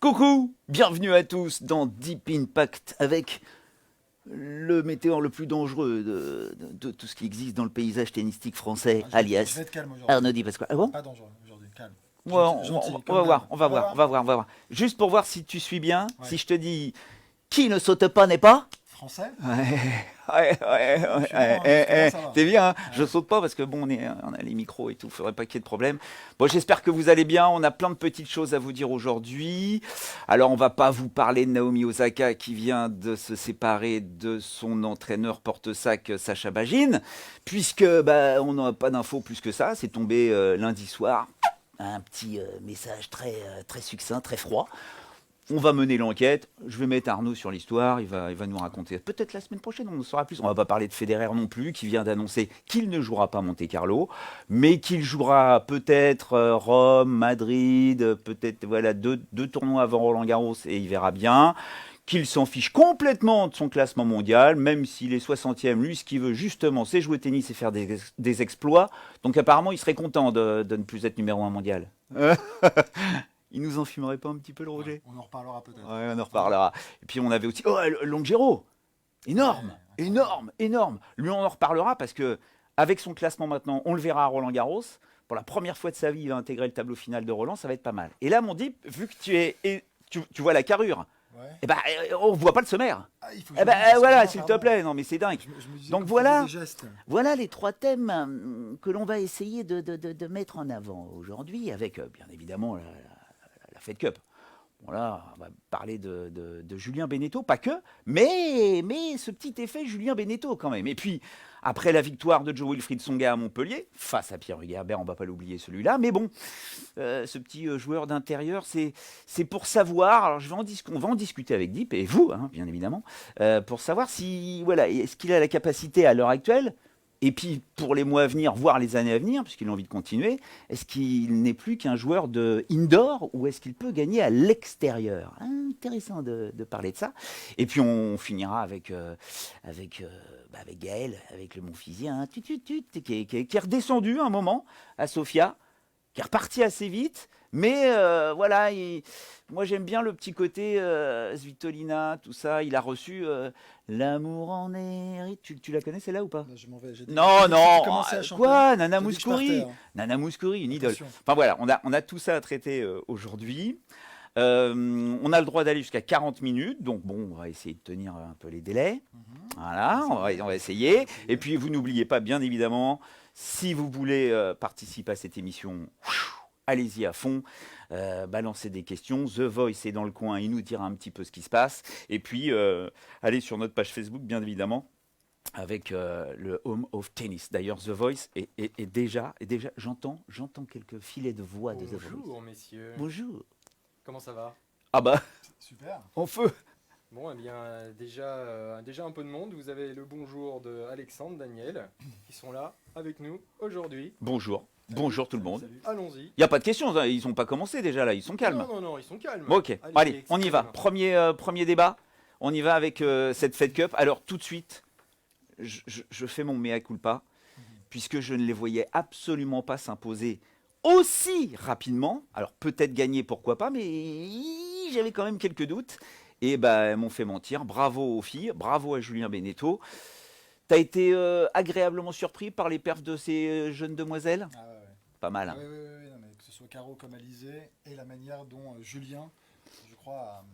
Coucou, bienvenue à tous dans Deep Impact avec le météore le plus dangereux de tout ce qui existe dans le paysage tennistique français, Je alias vais être calme aujourd'hui. Arnaud Di Pasquale. Ah bon? Pas dangereux aujourd'hui, calme. Ouais, Gentil, gentil, on va comme d'hab. voir, on va On va voir, on voir. va voir, on va voir. Juste pour voir si tu suis bien, Ouais. si je te dis qui ne saute pas n'est pas. Français? Je suis bon, hein, jusque-là, ça va. T'es bien, hein. Je Ouais. saute pas parce que bon, on a les micros et tout, faudrait pas qu'il y ait de problème. Bon, j'espère que vous allez bien, on a plein de petites choses à vous dire aujourd'hui. Alors, on va pas vous parler de Naomi Osaka qui vient de se séparer de son entraîneur porte-sac Sacha Bagine, puisque bah, on n'a pas d'infos plus que ça, c'est tombé lundi soir. Un petit message très succinct, très froid. On va mener l'enquête. Je vais mettre Arnaud sur l'histoire. Il va nous raconter. Peut-être la semaine prochaine, on en saura plus. On va pas parler de Federer non plus, qui vient d'annoncer qu'il ne jouera pas Monte Carlo, mais qu'il jouera peut-être Rome, Madrid, peut-être voilà deux tournois avant Roland Garros et il verra bien. Qu'il s'en fiche complètement de son classement mondial, même s'il est 60e, lui, ce qu'il veut justement, c'est jouer au tennis et faire des exploits. Donc apparemment, il serait content de ne plus être numéro un mondial. Il nous enfumerait pas un petit peu le Ouais, Roger? on en reparlera peut-être. Ouais, on en Hein. reparlera. Et puis on avait aussi Longero. Énorme, Ouais, incroyable. énorme, énorme. Lui, on en reparlera parce que avec son classement maintenant, on le verra à Roland Garros. Pour la première fois de sa vie, il va intégrer le tableau final de Roland. Ça va être pas mal. Et là, mon Deep, vu que tu vois la carrure, Ouais. eh ben, on voit pas le sommaire. Ah, il faut que Eh je ben, me dise, voilà, excuse-moi, s'il te pardon. plaît. Non, mais c'est dingue. Je me disais Donc qu'on faisait des voilà, gestes. voilà les trois thèmes que l'on va essayer de mettre en avant aujourd'hui, avec bien évidemment la Fed Cup. Bon là, on va parler de Julien Beneteau, pas que, mais ce petit effet Julien Beneteau quand même. Et puis, après la victoire de Joe Wilfried Tsonga à Montpellier, face à Pierre Hugerbert, on va pas l'oublier celui-là, mais bon, ce petit joueur d'intérieur, c'est pour savoir, alors on va en discuter avec Deep, et vous, hein, bien évidemment, pour savoir si, voilà, est-ce qu'il a la capacité à l'heure actuelle, et puis pour les mois à venir, voire les années à venir, puisqu'il a envie de continuer, est-ce qu'il n'est plus qu'un joueur de indoor ou est-ce qu'il peut gagner à l'extérieur? Intéressant de parler de ça. Et puis on finira avec, avec Gaël, avec le Montfisien, hein, qui est redescendu un moment à Sofia, qui est reparti assez vite. Mais voilà, moi j'aime bien le petit côté Svitolina, tout ça. Il a reçu L'amour en hérite. Tu la connais celle-là ou pas? Là, je m'en vais. J'ai Non, dit que si tu non, commençais à chanter, quoi? Nana j'ai dit que je partais. Mouskouri. Hein. Nana Mouskouri, une idole. Attention. Enfin voilà, on a tout ça à traiter aujourd'hui. On a le droit d'aller jusqu'à 40 minutes, donc bon, on va essayer de tenir un peu les délais. Mhm. Voilà, on va On va essayer. Et essayer. puis vous n'oubliez pas, bien évidemment, si vous voulez participer à cette émission, allez-y à fond, balancez des questions. The Voice est dans le coin, il nous dira un petit peu ce qui se passe. Et puis, allez sur notre page Facebook, bien évidemment, avec le Home of Tennis. D'ailleurs, The Voice est déjà j'entends quelques filets de voix de The Voice. Bonjour messieurs, Bonjour. comment ça va? Ah bah, Super. en feu. Bon, eh bien, déjà un peu de monde. Vous avez le bonjour de Alexandre, Daniel, qui sont là avec nous aujourd'hui. Bonjour. Salut, Bonjour tout le salut, monde. salut. Allons-y. Il n'y a pas de questions, hein, ils n'ont pas commencé déjà là, ils sont calmes. Non, ils sont calmes. Bon, ok, allez, on y va. s'expriment. Premier débat. On y va avec cette Fed Cup. Alors tout de suite, je fais mon mea culpa, puisque je ne les voyais absolument pas s'imposer aussi rapidement. Alors peut-être gagner, pourquoi pas, mais j'avais quand même quelques doutes. Et ben, elles m'ont fait mentir. Bravo aux filles, bravo à Julien Beneteau. T'as été agréablement surpris par les perfs de ces jeunes demoiselles? Ah ouais, ouais. Pas mal, Ah hein. oui, oui, oui, non, mais que ce soit Caro comme Alizé et la manière dont Julien, je crois,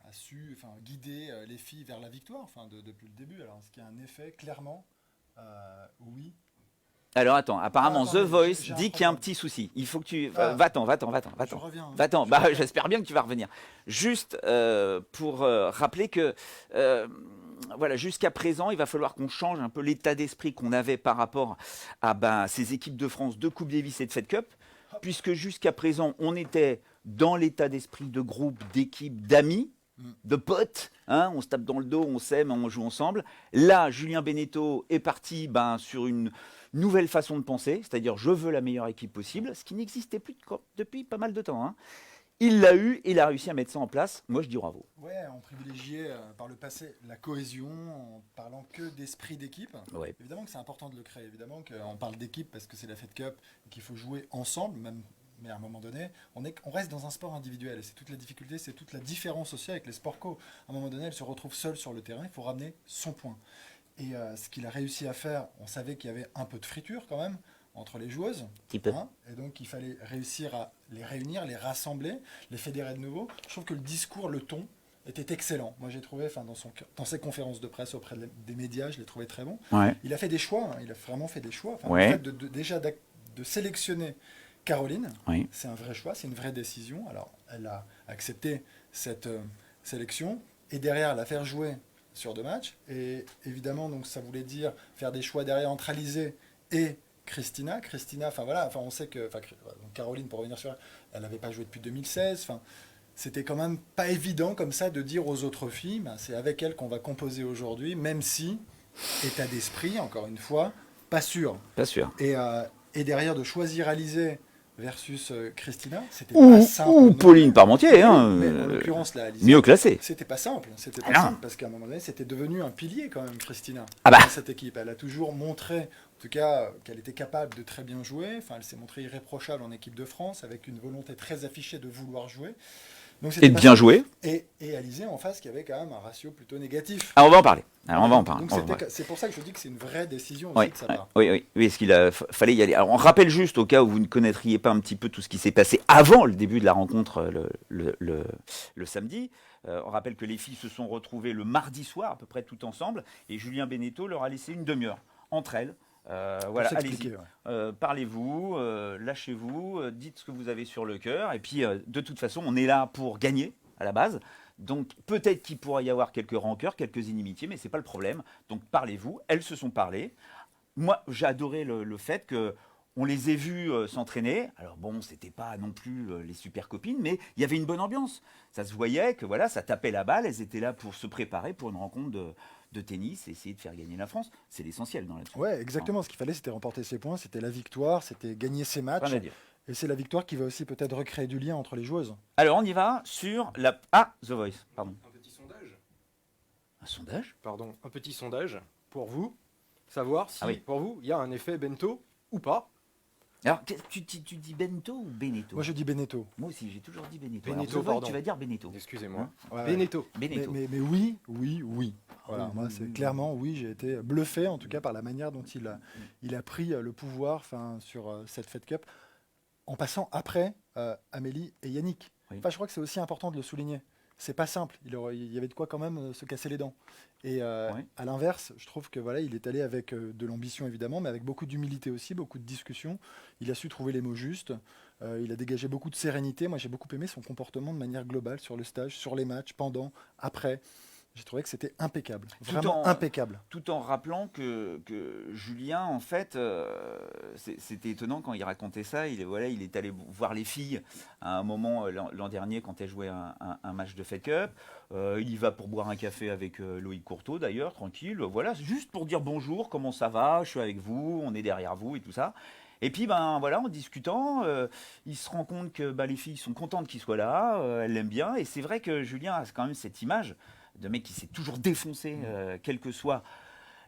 a su guider les filles vers la victoire depuis le début. Alors, est-ce qu'il y a un effet Clairement, oui. Alors attends, Ah, apparemment attends, The Voice j'ai un dit qu'il y a un problème. petit souci. Il faut que tu... Ah, Va-t'en. je reviens. Hein. Va-t'en. Je Bah, reviens. j'espère bien que tu vas revenir. Juste pour rappeler que euh, voilà, jusqu'à présent, il va falloir qu'on change un peu l'état d'esprit qu'on avait par rapport à ces équipes de France de Coupe Davis et de Fed Cup, puisque jusqu'à présent, on était dans l'état d'esprit de groupe, d'équipe, d'amis, Mm. de potes, hein, on se tape dans le dos, on s'aime, on joue ensemble. Là, Julien Beneteau est parti sur une nouvelle façon de penser, c'est-à-dire je veux la meilleure équipe possible, ce qui n'existait plus depuis pas mal de temps. Hein. Il l'a eu, il a réussi à mettre ça en place. Moi, je dis bravo. Ouais, on privilégiait par le passé la cohésion en parlant que d'esprit d'équipe. Ouais. Évidemment que c'est important de le créer. Évidemment qu'on parle d'équipe parce que c'est la Fed Cup et qu'il faut jouer ensemble, mais à un moment donné, on reste dans un sport individuel. Et c'est toute la difficulté, c'est toute la différence aussi avec les sports co. À un moment donné, elle se retrouve seule sur le terrain, il faut ramener son point. Et ce qu'il a réussi à faire, on savait qu'il y avait un peu de friture quand même entre les joueuses. Petit peu. Et donc il fallait réussir à les réunir, les rassembler, les fédérer de nouveau. Je trouve que le discours, le ton était excellent. Moi j'ai trouvé, dans ses conférences de presse auprès des médias, je l'ai trouvé très bon. Ouais. Il a fait des choix, il a vraiment fait des choix. Ouais. Le fait de sélectionner Caroline, Oui. c'est un vrai choix, c'est une vraie décision. Alors elle a accepté cette sélection et derrière la faire jouer sur 2 matchs. Et évidemment, donc, ça voulait dire faire des choix derrière entre Alizé et Christina, on sait que Caroline, pour revenir sur elle n'avait pas joué depuis 2016. C'était quand même pas évident comme ça de dire aux autres filles, c'est avec elle qu'on va composer aujourd'hui, même si, état d'esprit, encore une fois, pas sûr. Pas sûr. Et derrière de choisir Alizé versus Christina, c'était Ou pas simple. Pauline Parmentier, hein, Mais en l'occurrence, là, Alizé, mieux classée. c'était pas simple. C'était Ah pas non. simple parce qu'à un moment donné, c'était devenu un pilier quand même, Christina, Ah bah. dans cette équipe. Elle a toujours montré, en tout cas, qu'elle était capable de très bien jouer. Enfin, elle s'est montrée irréprochable en équipe de France avec une volonté très affichée de vouloir jouer. Donc, c'était Et de pas bien simple. jouer. Et Alizé en face qui avait quand même un ratio plutôt négatif. Ah, on va en parler. Alors, on va en parler. Donc On va- c'est pour ça que je dis que c'est une vraie décision aussi Oui, de sa part. oui, parce qu'il fallait y aller. Alors, on rappelle juste, au cas où vous ne connaîtriez pas un petit peu tout ce qui s'est passé avant le début de la rencontre le samedi. On rappelle que les filles se sont retrouvées le mardi soir, à peu près tout ensemble, et Julien Beneteau leur a laissé une demi-heure entre elles. Voilà, allez-y, parlez-vous, lâchez-vous, dites ce que vous avez sur le cœur, et puis de toute façon, on est là pour gagner à la base. Donc peut-être qu'il pourrait y avoir quelques rancœurs, quelques inimitiés, mais c'est pas le problème. Donc parlez-vous. Elles se sont parlé. Moi, j'ai adoré le fait que on les ait vues s'entraîner. Alors bon, c'était pas non plus les super copines, mais il y avait une bonne ambiance. Ça se voyait que voilà, ça tapait la balle. Elles étaient là pour se préparer pour une rencontre de tennis et essayer de faire gagner la France. C'est l'essentiel dans la vie. Ouais, exactement. Ce qu'il fallait, c'était remporter ses points, c'était la victoire, c'était gagner ses matchs. Rien à dire. Et c'est la victoire qui va aussi peut-être recréer du lien entre les joueuses. Alors on y va sur la The Voice. Pardon. Un petit sondage. Un sondage. Pardon, un petit sondage pour vous, savoir si Ah oui. pour vous il y a un effet bento ou pas. Alors tu dis Bento ou Beneteau? Moi, je dis Beneteau. Moi aussi, j'ai toujours dit Beneteau. Beneteau, Alors, The Voice, pardon. tu vas dire Beneteau. Excusez-moi. Hein Ouais, ouais. Beneteau. Beneteau. Mais oui. Voilà, oui, moi, oui, c'est oui, clairement oui, j'ai été bluffé en tout cas par la manière dont il a pris le pouvoir sur cette Fed Cup en passant après Amélie et Yannick. Oui. Enfin, je crois que c'est aussi important de le souligner. C'est pas simple, il y avait de quoi quand même se casser les dents. Et Ouais. à l'inverse, je trouve que voilà, il est allé avec de l'ambition évidemment, mais avec beaucoup d'humilité aussi, beaucoup de discussion. Il a su trouver les mots justes. Il a dégagé beaucoup de sérénité. Moi, j'ai beaucoup aimé son comportement de manière globale sur le stage, sur les matchs, pendant, après. J'ai trouvé que c'était impeccable, vraiment impeccable. Tout en rappelant que Julien, en fait, c'était étonnant quand il racontait ça. Il est allé voir les filles à un moment l'an dernier quand elles jouaient un match de Fed Cup. Il y va pour boire un café avec Loïc Courteau, d'ailleurs, tranquille. Voilà, juste pour dire bonjour, comment ça va, je suis avec vous, on est derrière vous et tout ça. Et puis, en discutant, il se rend compte que les filles sont contentes qu'il soit là, elles l'aiment bien. Et c'est vrai que Julien a quand même cette image de mec qui s'est toujours défoncé, quelles que soient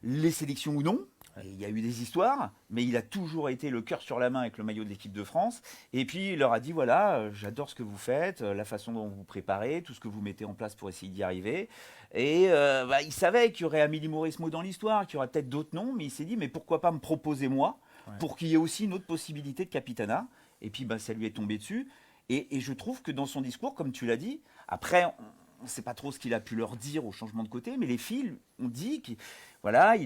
les sélections ou non. Et il y a eu des histoires, mais il a toujours été le cœur sur la main avec le maillot de l'équipe de France. Et puis il leur a dit voilà, j'adore ce que vous faites, la façon dont vous vous préparez, tout ce que vous mettez en place pour essayer d'y arriver. Et il savait qu'il y aurait Amélie Mauresmo dans l'histoire, qu'il y aurait peut-être d'autres noms, mais il s'est dit mais pourquoi pas me proposer moi, pour qu'il y ait aussi une autre possibilité de capitanat. Et puis ça lui est tombé dessus. Et je trouve que dans son discours, comme tu l'as dit, après on ne sait pas trop ce qu'il a pu leur dire au changement de côté, mais les filles ont dit qu'il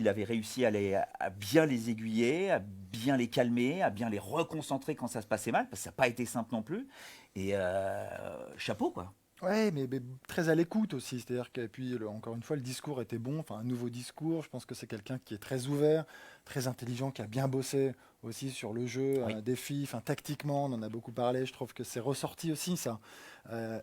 avait réussi à bien les aiguiller, à bien les calmer, à bien les reconcentrer quand ça se passait mal, parce que ça n'a pas été simple non plus. Et chapeau, quoi. Ouais, mais très à l'écoute aussi. C'est-à-dire que, puis, encore une fois, le discours était bon. Enfin, un nouveau discours. Je pense que c'est quelqu'un qui est très ouvert, très intelligent, qui a bien bossé aussi sur le jeu des filles. Enfin, tactiquement, on en a beaucoup parlé. Je trouve que c'est ressorti aussi, ça.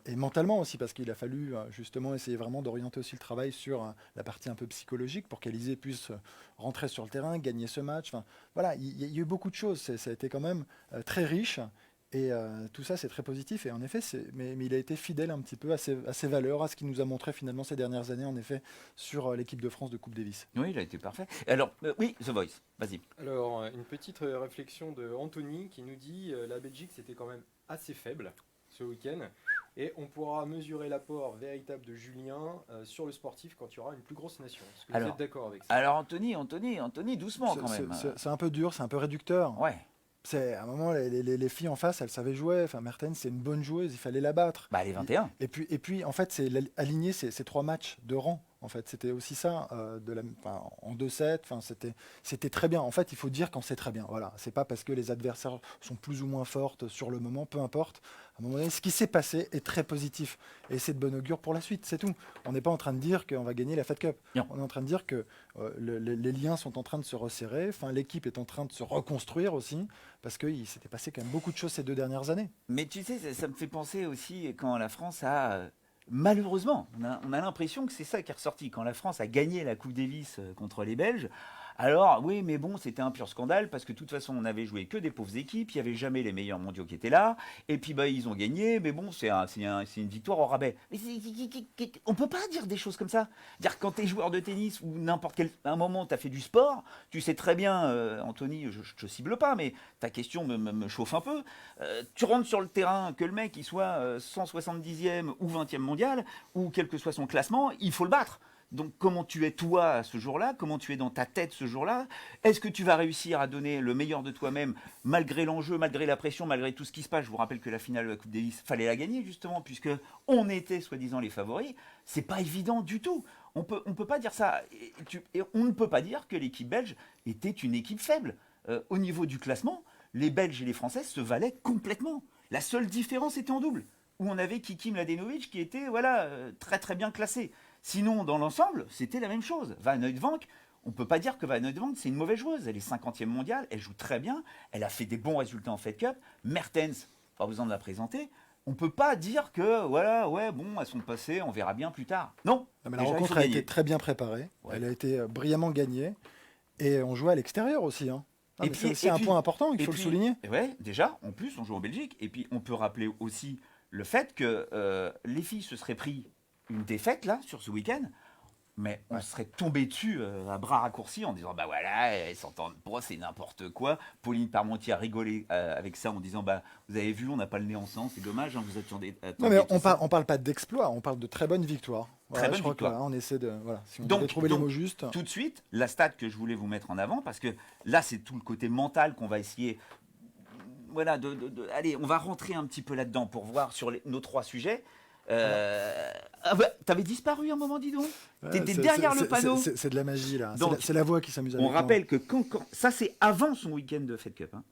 Et mentalement aussi, parce qu'il a fallu justement essayer vraiment d'orienter aussi le travail sur la partie un peu psychologique pour qu'Alizé puisse rentrer sur le terrain, gagner ce match. Enfin, voilà, il y a eu beaucoup de choses. Ça a été quand même très riche. Et tout ça, c'est très positif. Et en effet, mais il a été fidèle un petit peu à ses valeurs, à ce qu'il nous a montré finalement ces dernières années, en effet, sur l'équipe de France de Coupe Davis. Oui, il a été parfait. Alors, oui, The Voice, vas-y. Alors, une petite réflexion de Anthony qui nous dit la Belgique, c'était quand même assez faible ce week-end. Et on pourra mesurer l'apport véritable de Julien sur le sportif quand il y aura une plus grosse nation. Est-ce que vous êtes d'accord avec ça? Alors Anthony, doucement quand même. C'est un peu dur, c'est un peu réducteur. Ouais. C'est à un moment, les filles en face, elles savaient jouer. Enfin, Mertens, c'est une bonne joueuse, il fallait la battre. Bah les 21. Et puis, en fait, c'est aligner ces 3 matchs de rang. En fait, c'était aussi ça, en 2-7. Enfin, c'était très bien. En fait, il faut dire quand c'est très bien. Voilà, c'est pas parce que les adversaires sont plus ou moins fortes sur le moment, peu importe. À un moment donné, ce qui s'est passé est très positif et c'est de bon augure pour la suite. C'est tout. On n'est pas en train de dire qu'on va gagner la Fed Cup. Non. On est en train de dire que les liens sont en train de se resserrer. Enfin, l'équipe est en train de se reconstruire aussi parce qu'il s'était passé quand même beaucoup de choses ces 2 dernières années. Mais tu sais, ça me fait penser aussi quand la France a, malheureusement, on a l'impression que c'est ça qui est ressorti. Quand la France a gagné la Coupe Davis contre les Belges, alors oui, mais bon, c'était un pur scandale parce que de toute façon, on avait joué que des pauvres équipes, il n'y avait jamais les meilleurs mondiaux qui étaient là, et puis bah, ils ont gagné, mais bon, c'est une victoire au rabais. Mais on ne peut pas dire des choses comme ça. Dire quand tu es joueur de tennis ou n'importe quel un moment, tu as fait du sport, tu sais très bien, Anthony, je ne te cible pas, mais ta question me chauffe un peu. Tu rentres sur le terrain, que le mec il soit 170e ou 20e mondial, ou quel que soit son classement, il faut le battre. Donc comment tu es toi ce jour-là, comment tu es dans ta tête ce jour-là, est-ce que tu vas réussir à donner le meilleur de toi-même malgré l'enjeu, malgré la pression, malgré tout ce qui se passe. Je vous rappelle que la finale de la Coupe Davis, fallait la gagner justement puisque on était soi-disant les favoris. C'est pas évident du tout. On peut pas dire ça. Et on ne peut pas dire que l'équipe belge était une équipe faible. Au niveau du classement, les Belges et les Françaises se valaient complètement. La seule différence était en double, où on avait Kiki Mladenovic qui était très très bien classé. Sinon, dans l'ensemble, c'était la même chose. Van Uytvanck, on ne peut pas dire que Van Uytvanck, c'est une mauvaise joueuse. Elle est 50e mondiale, elle joue très bien, elle a fait des bons résultats en Fed Cup. Mertens, pas besoin de la présenter. On ne peut pas dire que, elles sont passées, on verra bien plus tard. Non, mais la rencontre a été très bien préparée, elle a été brillamment gagnée, et on jouait à l'extérieur aussi. Hein. C'est aussi un point important, il faut le souligner. Ouais, déjà, en plus, on joue en Belgique, et puis on peut rappeler aussi le fait que les filles se seraient pris une défaite là sur ce week-end, mais on serait tombé dessus à bras raccourcis en disant bah voilà, elles s'entendent pas, c'est n'importe quoi. Pauline Parmentier a rigolé avec ça en disant bah vous avez vu, on n'a pas le nez ensemble, c'est dommage, hein, vous attendez. Non mais on parle pas d'exploit, on parle de très bonne victoire. Très bonne victoire. On essaie de si on devait trouver les mots justes. Tout de suite, la stat que je voulais vous mettre en avant parce que là c'est tout le côté mental qu'on va essayer. Voilà, allez, on va rentrer un petit peu là-dedans pour voir sur nos 3 sujets. T'avais disparu un moment, dis donc. T'étais derrière le panneau. C'est de la magie là. C'est la voix qui s'amuse avec moi. On rappelle que ça c'est avant son week-end de Fed Cup. Hein.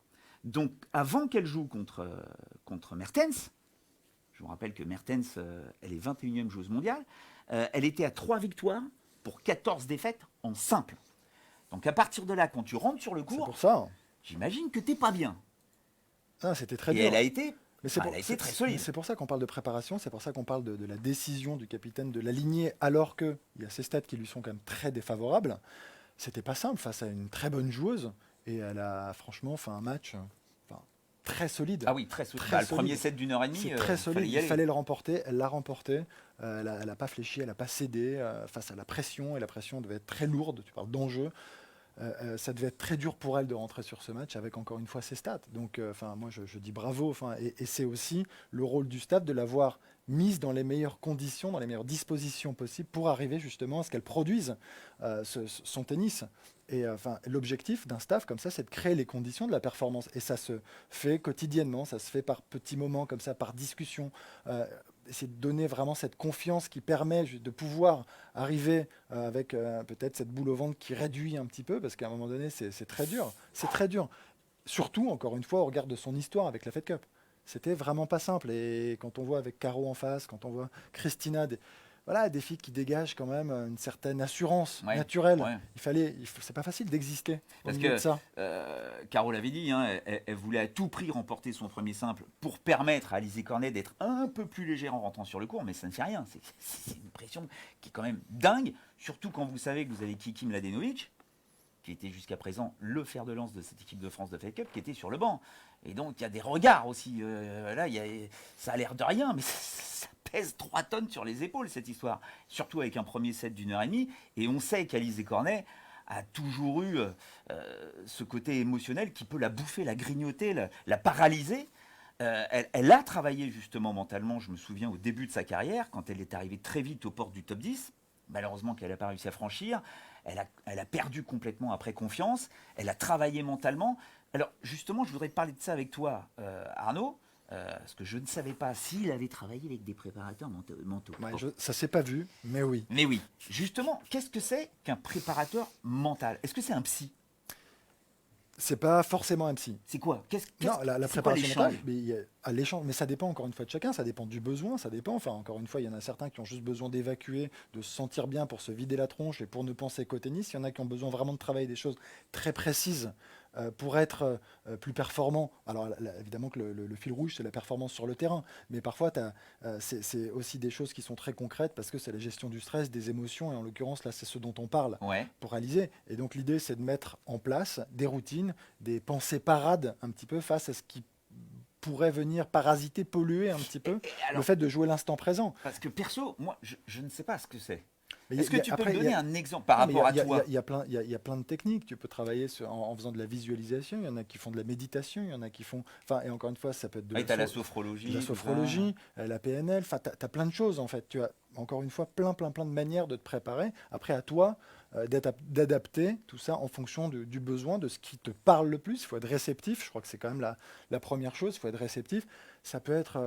Donc avant qu'elle joue contre Mertens, je vous rappelle que Mertens, elle est 21e joueuse mondiale. Elle était à 3 victoires pour 14 défaites en simple. Donc à partir de là, quand tu rentres sur le court, c'est pour ça. J'imagine que t'es pas bien. Ah, c'était très dur. Et elle a été. Mais elle a été très solide. C'est pour ça qu'on parle de préparation, c'est pour ça qu'on parle de la décision du capitaine de l'aligner alors qu'il y a ces stats qui lui sont quand même très défavorables. C'était pas simple face à une très bonne joueuse et elle a franchement fait un match très solide. Ah oui, très solide. Le premier set d'1h30, c'est très solide. Il fallait le remporter, elle l'a remporté. Elle n'a pas fléchi, elle n'a pas cédé face à la pression et la pression devait être très lourde. Tu parles d'enjeu. Ça devait être très dur pour elle de rentrer sur ce match avec encore une fois ses stats. Donc, moi, je dis bravo. Et c'est aussi le rôle du staff de l'avoir mise dans les meilleures conditions, dans les meilleures dispositions possibles pour arriver justement à ce qu'elle produise son tennis. Et l'objectif d'un staff comme ça, c'est de créer les conditions de la performance. Et ça se fait quotidiennement, ça se fait par petits moments comme ça, par discussion. C'est de donner vraiment cette confiance qui permet de pouvoir arriver avec peut-être cette boule au ventre qui réduit un petit peu, parce qu'à un moment donné, c'est très dur. C'est très dur. Surtout, encore une fois, au regard de son histoire avec la Fed Cup. C'était vraiment pas simple. Et quand on voit avec Caro en face, quand on voit Christina, des filles qui dégagent quand même une certaine assurance naturelle. Ouais. C'est pas facile d'exister au milieu de ça. Caro l'avait dit, hein, elle voulait à tout prix remporter son premier simple pour permettre à Alizé Cornet d'être un peu plus légère en rentrant sur le court, mais ça ne fait rien. C'est une pression qui est quand même dingue, surtout quand vous savez que vous avez Kiki Mladenovic, qui était jusqu'à présent le fer de lance de cette équipe de France de Fed Cup, qui était sur le banc. Et donc il y a des regards aussi. Ça a l'air de rien, mais ça pèse 3 tonnes sur les épaules, cette histoire. Surtout avec un premier set d'1h30. Et on sait qu'Alizé Cornet a toujours eu ce côté émotionnel qui peut la bouffer, la grignoter, la paralyser. elle a travaillé justement mentalement, je me souviens, au début de sa carrière, quand elle est arrivée très vite aux portes du top 10, malheureusement qu'elle n'a pas réussi à franchir, elle a perdu complètement après confiance, elle a travaillé mentalement. Alors justement, je voudrais te parler de ça avec toi, Arnaud, parce que je ne savais pas s'il avait travaillé avec des préparateurs mentaux. Ouais, Bon. ça s'est pas vu, mais oui. Mais oui, justement, qu'est-ce que c'est qu'un préparateur mental? Est-ce que c'est un psy? C'est pas forcément un psy. C'est quoi? Non, la c'est quoi préparation l'échange? mentale, mais l'échange, mais ça dépend encore une fois de chacun, ça dépend du besoin, ça dépend. Enfin, encore une fois, il y en a certains qui ont juste besoin d'évacuer, de se sentir bien pour se vider la tronche et pour ne penser qu'au tennis. Il y en a qui ont besoin vraiment de travailler des choses très précises pour être plus performant. Alors, évidemment que le fil rouge, c'est la performance sur le terrain, mais parfois, c'est aussi des choses qui sont très concrètes parce que c'est la gestion du stress, des émotions, et en l'occurrence, là, c'est ce dont on parle Ouais. pour réaliser. Et donc l'idée, c'est de mettre en place des routines, des pensées parades un petit peu face à ce qui pourrait venir parasiter, polluer un petit peu Et alors, le fait de jouer l'instant présent. parce que perso, moi, je ne sais pas ce que c'est. Mais Est-ce que tu peux me donner un exemple par non, mais rapport à toi? il y a plein de techniques. Tu peux travailler en faisant de la visualisation. Il y en a qui font de la méditation. Il y en a qui font. Enfin, et encore une fois, ça peut être Oui, tu as la sophrologie. la tout ça. sophrologie, la PNL. Enfin, tu as plein de choses en fait. Tu as encore une fois plein de manières de te préparer. Après, à toi d'adapter tout ça en fonction du besoin, de ce qui te parle le plus. Il faut être réceptif. Je crois que c'est quand même la première chose. Il faut être réceptif. Ça peut être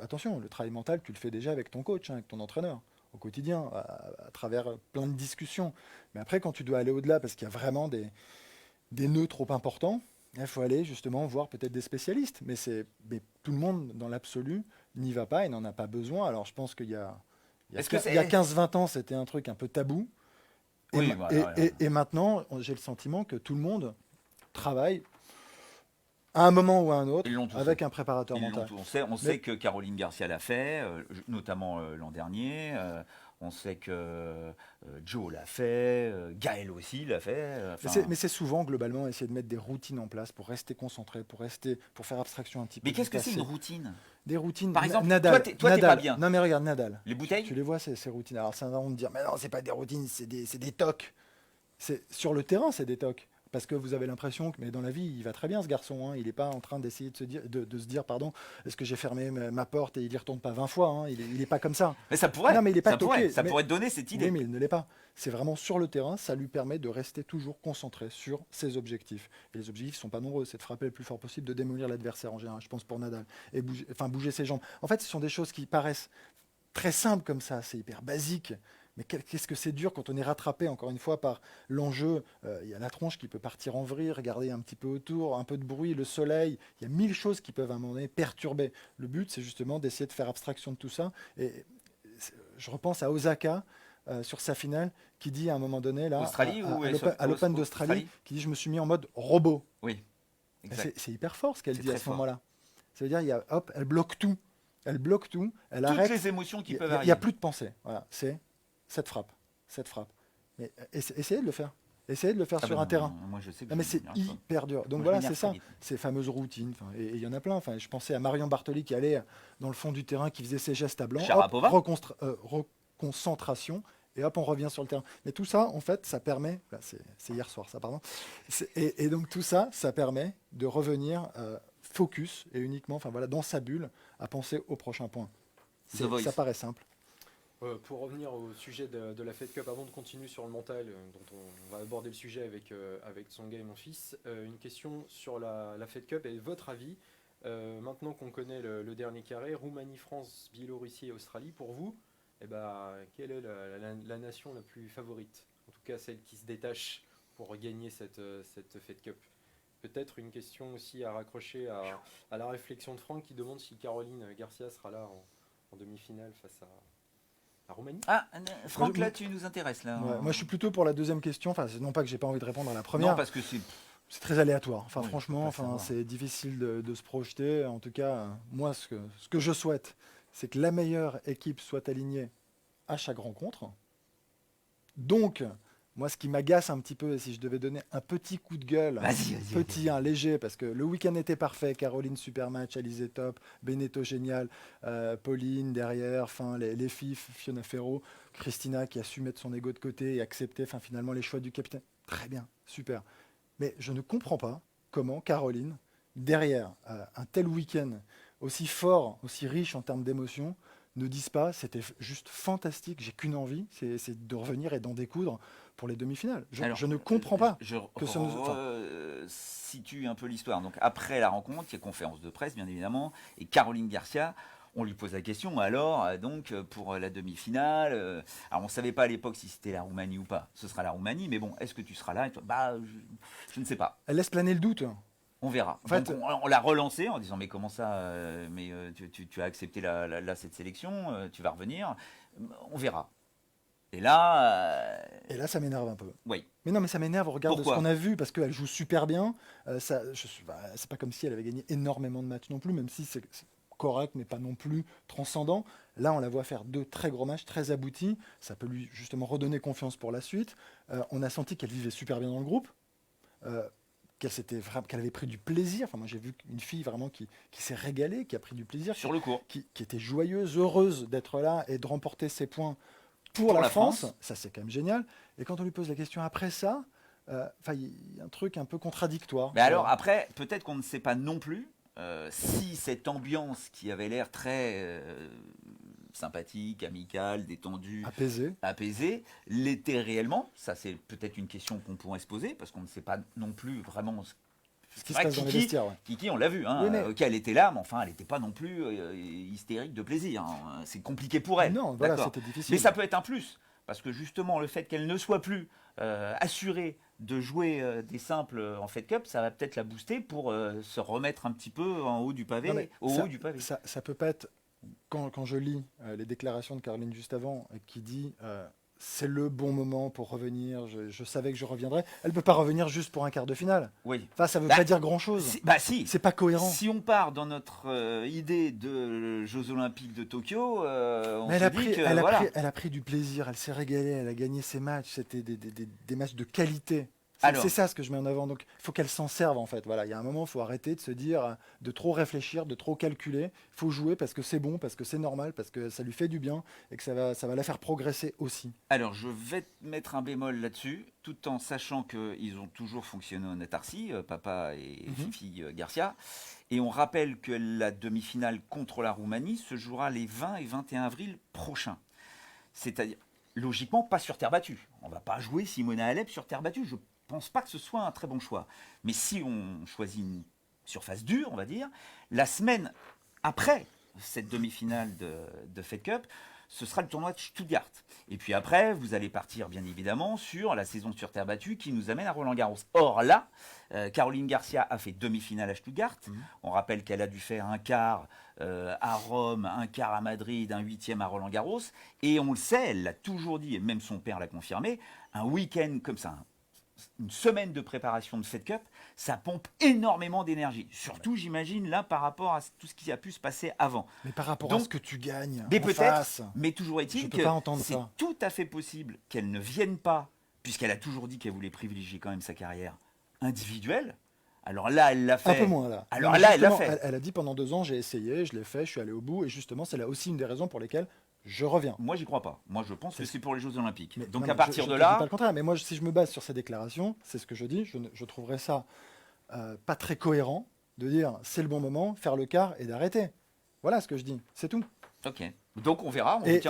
attention, le travail mental, tu le fais déjà avec ton coach, hein, avec ton entraîneur au quotidien, à travers plein de discussions. Mais après, quand tu dois aller au-delà, parce qu'il y a vraiment des nœuds trop importants, il faut aller justement voir peut-être des spécialistes. Mais tout le monde, dans l'absolu, n'y va pas et n'en a pas besoin. Alors je pense qu'il y a, Est-ce que il y a c'est. 15-20 ans, c'était un truc un peu tabou. Et, Oui, ma- voilà. et maintenant, j'ai le sentiment que tout le monde travaille à un moment ou à un autre Ils l'ont tous avec fait. un préparateur Ils l'ont mental. tous. On sait que Caroline Garcia l'a fait, notamment l'an dernier. On sait que Joe l'a fait, Gaël aussi l'a fait. Mais c'est souvent, globalement, essayer de mettre des routines en place pour rester concentré, pour faire abstraction un petit peu Mais du qu'est-ce que c'est passé. une routine? Des routines. Par exemple, Nadal, toi, t'es pas Nadal. bien. Non, mais regarde, Nadal. Les bouteilles? Tu les vois, ces routines. Alors, ça va, on te dire, mais non, c'est pas des routines, c'est des tocs. Sur le terrain, c'est des tocs. Parce que vous avez l'impression que, mais dans la vie, il va très bien ce garçon. Hein. Il n'est pas en train d'essayer de se dire, pardon, est-ce que j'ai fermé ma porte et il y retourne pas 20 fois. Hein. Il est pas comme ça. Mais ça pourrait. Non, mais il est pas ça pourrait. toqué. Ça Mais- pourrait te donner cette idée. Oui, mais il ne l'est pas. C'est vraiment sur le terrain, ça lui permet de rester toujours concentré sur ses objectifs. Et les objectifs ne sont pas nombreux, c'est de frapper le plus fort possible, de démolir l'adversaire en général, je pense pour Nadal, et bouger ses jambes. En fait, ce sont des choses qui paraissent très simples comme ça, c'est hyper basique. Mais qu'est-ce que c'est dur quand on est rattrapé, encore une fois, par l'enjeu. Il y a la tronche qui peut partir en vrille, regarder un petit peu autour, un peu de bruit, le soleil. Il y a 1000 choses qui peuvent à un moment donné perturber. Le but, c'est justement d'essayer de faire abstraction de tout ça. Et je repense à Osaka, sur sa finale, qui dit à un moment donné, là, Australie ou à l'Open d'Australie, qui dit je me suis mis en mode robot. Oui. Et Exact. c'est hyper fort ce qu'elle C'est dit à très ce fort. moment-là. Ça veut dire, hop, elle bloque tout. Elle bloque tout, elle Toutes arrête. les émotions qui Il peuvent n'y arriver. a plus de pensée. Voilà, c'est cette frappe. Cette frappe. Mais essayez de le faire. Essayez de le faire Ah sur bah un non, terrain. Moi, je sais que Non, mais je c'est n'y arrive pas. hyper dur. Donc Moi, je voilà, m'énerve c'est ça, très vite. ces fameuses routines. Et il y en a plein. Enfin, je pensais à Marion Bartoli qui allait dans le fond du terrain, qui faisait ses gestes à blanc. Sharapova. Reconcentration. Et hop, on revient sur le terrain. Mais tout ça, en fait, ça permet. Là, c'est hier soir, ça, pardon. Et donc tout ça, ça permet de revenir focus et uniquement, enfin voilà, dans sa bulle, à penser au prochain point. The Voice. Ça paraît simple. Pour revenir au sujet de la Fed Cup, avant de continuer sur le mental, dont on va aborder le sujet avec Tsonga et mon fils, une question sur la Fed Cup et votre avis. Maintenant qu'on connaît le dernier carré, Roumanie, France, Biélorussie et Australie, pour vous, quelle est la nation la plus favorite? En tout cas, celle qui se détache pour gagner cette Fed Cup. Peut-être une question aussi à raccrocher à la réflexion de Franck qui demande si Caroline Garcia sera là en demi-finale face à Roumanie. Ah, Franck, Moi, là, tu nous intéresses. Là. Ouais, moi, je suis plutôt pour la deuxième question. Enfin, non pas que j'ai pas envie de répondre à la première. Non, parce que c'est. C'est très aléatoire. Enfin, Oui, franchement, on peut pas savoir. c'est difficile de se projeter. En tout cas, moi, ce que je souhaite, c'est que la meilleure équipe soit alignée à chaque rencontre. Donc, moi, ce qui m'agace un petit peu, et si je devais donner un petit coup de gueule, Vas-y. un léger, parce que le week-end était parfait. Caroline, super match, Alizé top, Beneteau génial, Pauline derrière, enfin les filles, Fiona Ferro, Christina qui a su mettre son ego de côté et accepter, enfin finalement les choix du capitaine. Très bien, super. Mais je ne comprends pas comment Caroline derrière un tel week-end aussi fort, aussi riche en termes d'émotions, ne disent pas c'était juste fantastique, j'ai qu'une envie, c'est de revenir et d'en découdre pour les demi-finales. Je ne comprends pas que ce ne... enfin, situe un peu l'histoire. Donc après la rencontre, il y a conférence de presse, bien évidemment, et Caroline Garcia, on lui pose la question, alors, donc, pour la demi-finale, alors on ne savait pas à l'époque si c'était la Roumanie ou pas. Ce sera la Roumanie, mais bon, est-ce que tu seras là? Et toi, bah, je ne sais pas. elle laisse planer le doute. On verra. En fait, Donc on l'a relancé en disant mais comment ça tu as accepté cette sélection, tu vas revenir, on verra. Et là, et là, ça m'énerve un peu. oui. Mais non, mais ça m'énerve au regard de ce Pourquoi qu'on a vu, parce qu'elle joue super bien. C'est pas comme si elle avait gagné énormément de matchs non plus, même si c'est correct, mais pas non plus transcendant. Là, on la voit faire deux très gros matchs, très aboutis. Ça peut lui justement redonner confiance pour la suite. On a senti qu'elle vivait super bien dans le groupe. Qu'elle avait pris du plaisir. Enfin, moi, j'ai vu une fille vraiment qui s'est régalée, qui a pris du plaisir, sur le court. qui était joyeuse, heureuse d'être là et de remporter ses points pour la France. Ça, c'est quand même génial. Et quand on lui pose la question après ça, il y a un truc un peu contradictoire. Mais alors après, peut-être qu'on ne sait pas non plus si cette ambiance qui avait l'air très sympathique, amicale, détendue, apaisée, l'était réellement. Ça, c'est peut-être une question qu'on pourrait se poser parce qu'on ne sait pas non plus vraiment ce qui se passe dans les vestiaires. Ouais. Kiki, on l'a vu. Hein, oui, mais... ok, elle était là, mais enfin, elle n'était pas non plus hystérique de plaisir. Hein. C'est compliqué pour elle. Non, voilà, c'était difficile. Mais ça peut être un plus. Parce que justement, le fait qu'elle ne soit plus assurée de jouer des simples en Fed Cup, ça va peut-être la booster pour se remettre un petit peu en haut du pavé. Haut du pavé. Ça peut pas être... Quand je lis les déclarations de Caroline juste avant, qui dit c'est le bon moment pour revenir, je savais que je reviendrais, elle ne peut pas revenir juste pour un quart de finale. Oui. Enfin, ça ne veut pas dire grand-chose. Si. C'est pas cohérent. Si on part dans notre idée de Jeux Olympiques de Tokyo, elle a pris du plaisir, elle s'est régalée, elle a gagné ses matchs, c'était des matchs de qualité. C'est ça ce que je mets en avant. Donc, il faut qu'elle s'en serve en fait. Voilà, il y a un moment, il faut arrêter de se dire, de trop réfléchir, de trop calculer. Il faut jouer parce que c'est bon, parce que c'est normal, parce que ça lui fait du bien et que ça va la faire progresser aussi. Alors, je vais te mettre un bémol là-dessus, tout en sachant qu'ils ont toujours fonctionné en autarcie, papa et Fifi Garcia. Et on rappelle que la demi-finale contre la Roumanie se jouera les 20 et 21 avril prochains. C'est-à-dire, logiquement, pas sur terre battue. On ne va pas jouer Simona Halep sur terre battue. Je pense pas que ce soit un très bon choix. Mais si on choisit une surface dure, on va dire, la semaine après cette demi-finale de Fed Cup, ce sera le tournoi de Stuttgart. Et puis après, vous allez partir bien évidemment sur la saison sur terre battue qui nous amène à Roland-Garros. Or là, Caroline Garcia a fait demi-finale à Stuttgart. On rappelle qu'elle a dû faire un quart à Rome, un quart à Madrid, un huitième à Roland-Garros. Et on le sait, elle l'a toujours dit, et même son père l'a confirmé, un week-end comme ça, une semaine de préparation de Fed Cup, ça pompe énormément d'énergie. Surtout, j'imagine, là, par rapport à tout ce qui a pu se passer avant. Mais par rapport à ce que tu gagnes mais en peut-être, face, mais toujours est-il que c'est tout à fait possible qu'elle ne vienne pas, puisqu'elle a toujours dit qu'elle voulait privilégier quand même sa carrière individuelle. Alors là, elle l'a fait. Un peu moins, là. Alors là, elle l'a fait. Elle a dit pendant 2 ans, j'ai essayé, je l'ai fait, je suis allé au bout, et justement, c'est là aussi une des raisons pour lesquelles je reviens. Moi, j'y crois pas. Moi, je pense que c'est pour les Jeux Olympiques. Mais, donc, non, à partir de je là. dis pas le contraire, mais moi, si je me base sur ces déclarations, c'est ce que je dis, je trouverais ça pas très cohérent de dire c'est le bon moment, faire le quart et d'arrêter. Voilà ce que je dis, c'est tout. Ok. Donc, on verra. Et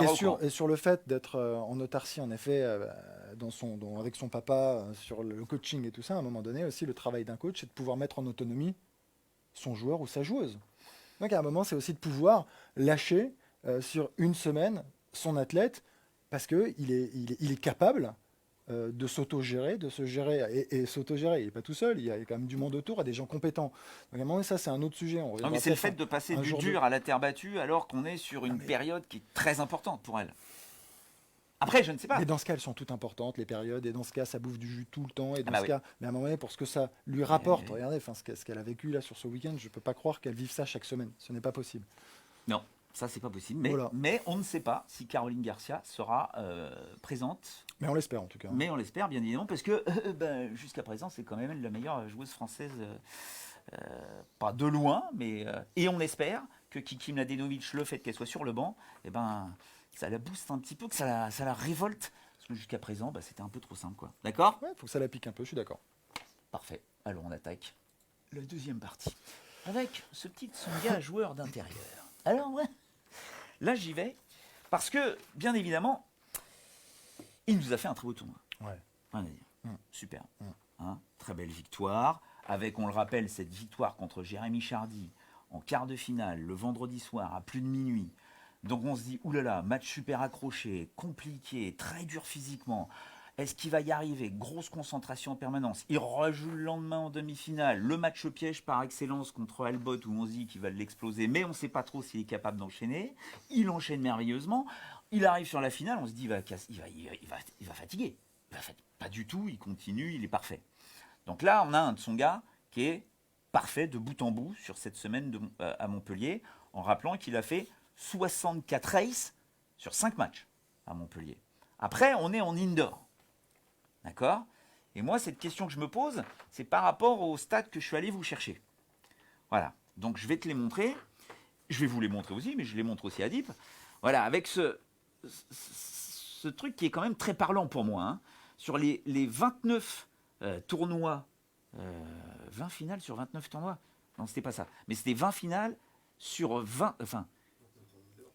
sur le fait d'être en autarcie, en effet, avec son papa, sur le coaching et tout ça, à un moment donné aussi, le travail d'un coach, c'est de pouvoir mettre en autonomie son joueur ou sa joueuse. Donc, à un moment, c'est aussi de pouvoir lâcher sur une semaine son athlète parce qu'il est capable de s'auto-gérer, de se gérer et s'auto-gérer. Il n'est pas tout seul, il y a quand même du monde autour, il y a des gens compétents. Donc à un moment, ça, c'est un autre sujet. Non, mais c'est le fait de passer du dur à la terre battue alors qu'on est sur une période qui est très importante pour elle. Après, je ne sais pas. Mais dans ce cas, elles sont toutes importantes, les périodes, et dans ce cas, ça bouffe du jus tout le temps. Et dans cas, mais à un moment donné, pour ce que ça lui rapporte, regardez, ce qu'elle a vécu là sur ce week-end, je ne peux pas croire qu'elle vive ça chaque semaine. Ce n'est pas possible. Non. Ça, c'est pas possible. Mais on ne sait pas si Caroline Garcia sera présente. Mais on l'espère en tout cas. Mais on l'espère, bien évidemment, parce que jusqu'à présent, c'est quand même la meilleure joueuse française, pas de loin, mais. Et on espère que Kiki Mladenovic, le fait qu'elle soit sur le banc, ça la booste un petit peu, que ça la révolte. Parce que jusqu'à présent, c'était un peu trop simple, quoi. D'accord ? Ouais, faut que ça la pique un peu, je suis d'accord. Parfait. Alors, on attaque la deuxième partie. Avec ce petit Tsonga joueur d'intérieur. Alors, ouais, là, j'y vais. Parce que, bien évidemment, il nous a fait un très beau tournoi. Ouais. Rien à dire. Super. Hein, très belle victoire. Avec, on le rappelle, cette victoire contre Jérémy Chardy en quart de finale, le vendredi soir, à plus de minuit. Donc on se dit, oulala, match super accroché, compliqué, très dur physiquement. Est-ce qu'il va y arriver? Grosse concentration en permanence. Il rejoue le lendemain en demi-finale. Le match piège par excellence contre Albot où on se dit qu'il va l'exploser, mais on ne sait pas trop s'il est capable d'enchaîner. Il enchaîne merveilleusement. Il arrive sur la finale, on se dit il va fatiguer. Pas du tout, il continue, il est parfait. Donc là, on a un Tsonga qui est parfait de bout en bout sur cette semaine à Montpellier, en rappelant qu'il a fait 64 races sur 5 matchs à Montpellier. Après, on est en indoor. D'accord? Et moi, cette question que je me pose, c'est par rapport au stade que je suis allé vous chercher. Voilà. Donc, je vais te les montrer. Je vais vous les montrer aussi, mais je les montre aussi à Deep. Voilà, avec ce truc qui est quand même très parlant pour moi. Hein. Sur les 29 tournois, 20 finales sur 29 tournois. Non, c'était pas ça. Mais c'était 20 finales sur 20... Enfin,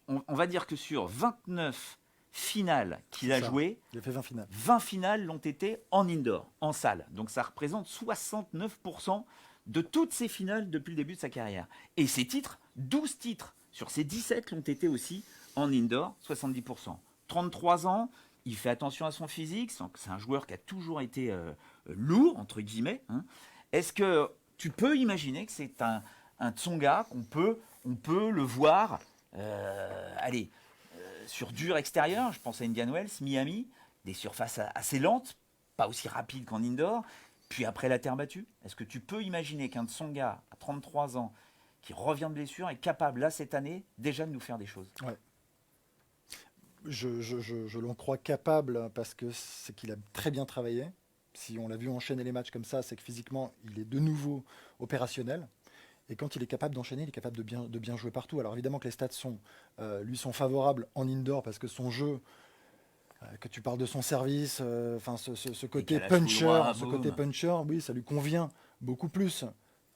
on va dire que sur 29 finales qu'il a jouées, il a fait 20 finales. 20 finales l'ont été en indoor, en salle. Donc ça représente 69% de toutes ces finales depuis le début de sa carrière. Et ces titres, 12 titres sur ces 17 l'ont été aussi en indoor, 70%. 33 ans, il fait attention à son physique, c'est un joueur qui a toujours été lourd, entre guillemets. Hein. Est-ce que tu peux imaginer que c'est un Tsonga qu'on peut le voir sur dur extérieur, je pense à Indian Wells, Miami, des surfaces assez lentes, pas aussi rapides qu'en indoor, puis après la terre battue. Est-ce que tu peux imaginer qu'un Tsonga à 33 ans, qui revient de blessure, est capable, là, cette année, déjà de nous faire des choses? Ouais. Je l'en crois capable parce que c'est qu'il a très bien travaillé. Si on l'a vu enchaîner les matchs comme ça, c'est que physiquement, il est de nouveau opérationnel. Et quand il est capable d'enchaîner, il est capable de bien jouer partout. Alors évidemment que les stats lui sont favorables en indoor parce que son jeu, que tu parles de son service, ce côté puncher, oui, ça lui convient beaucoup plus.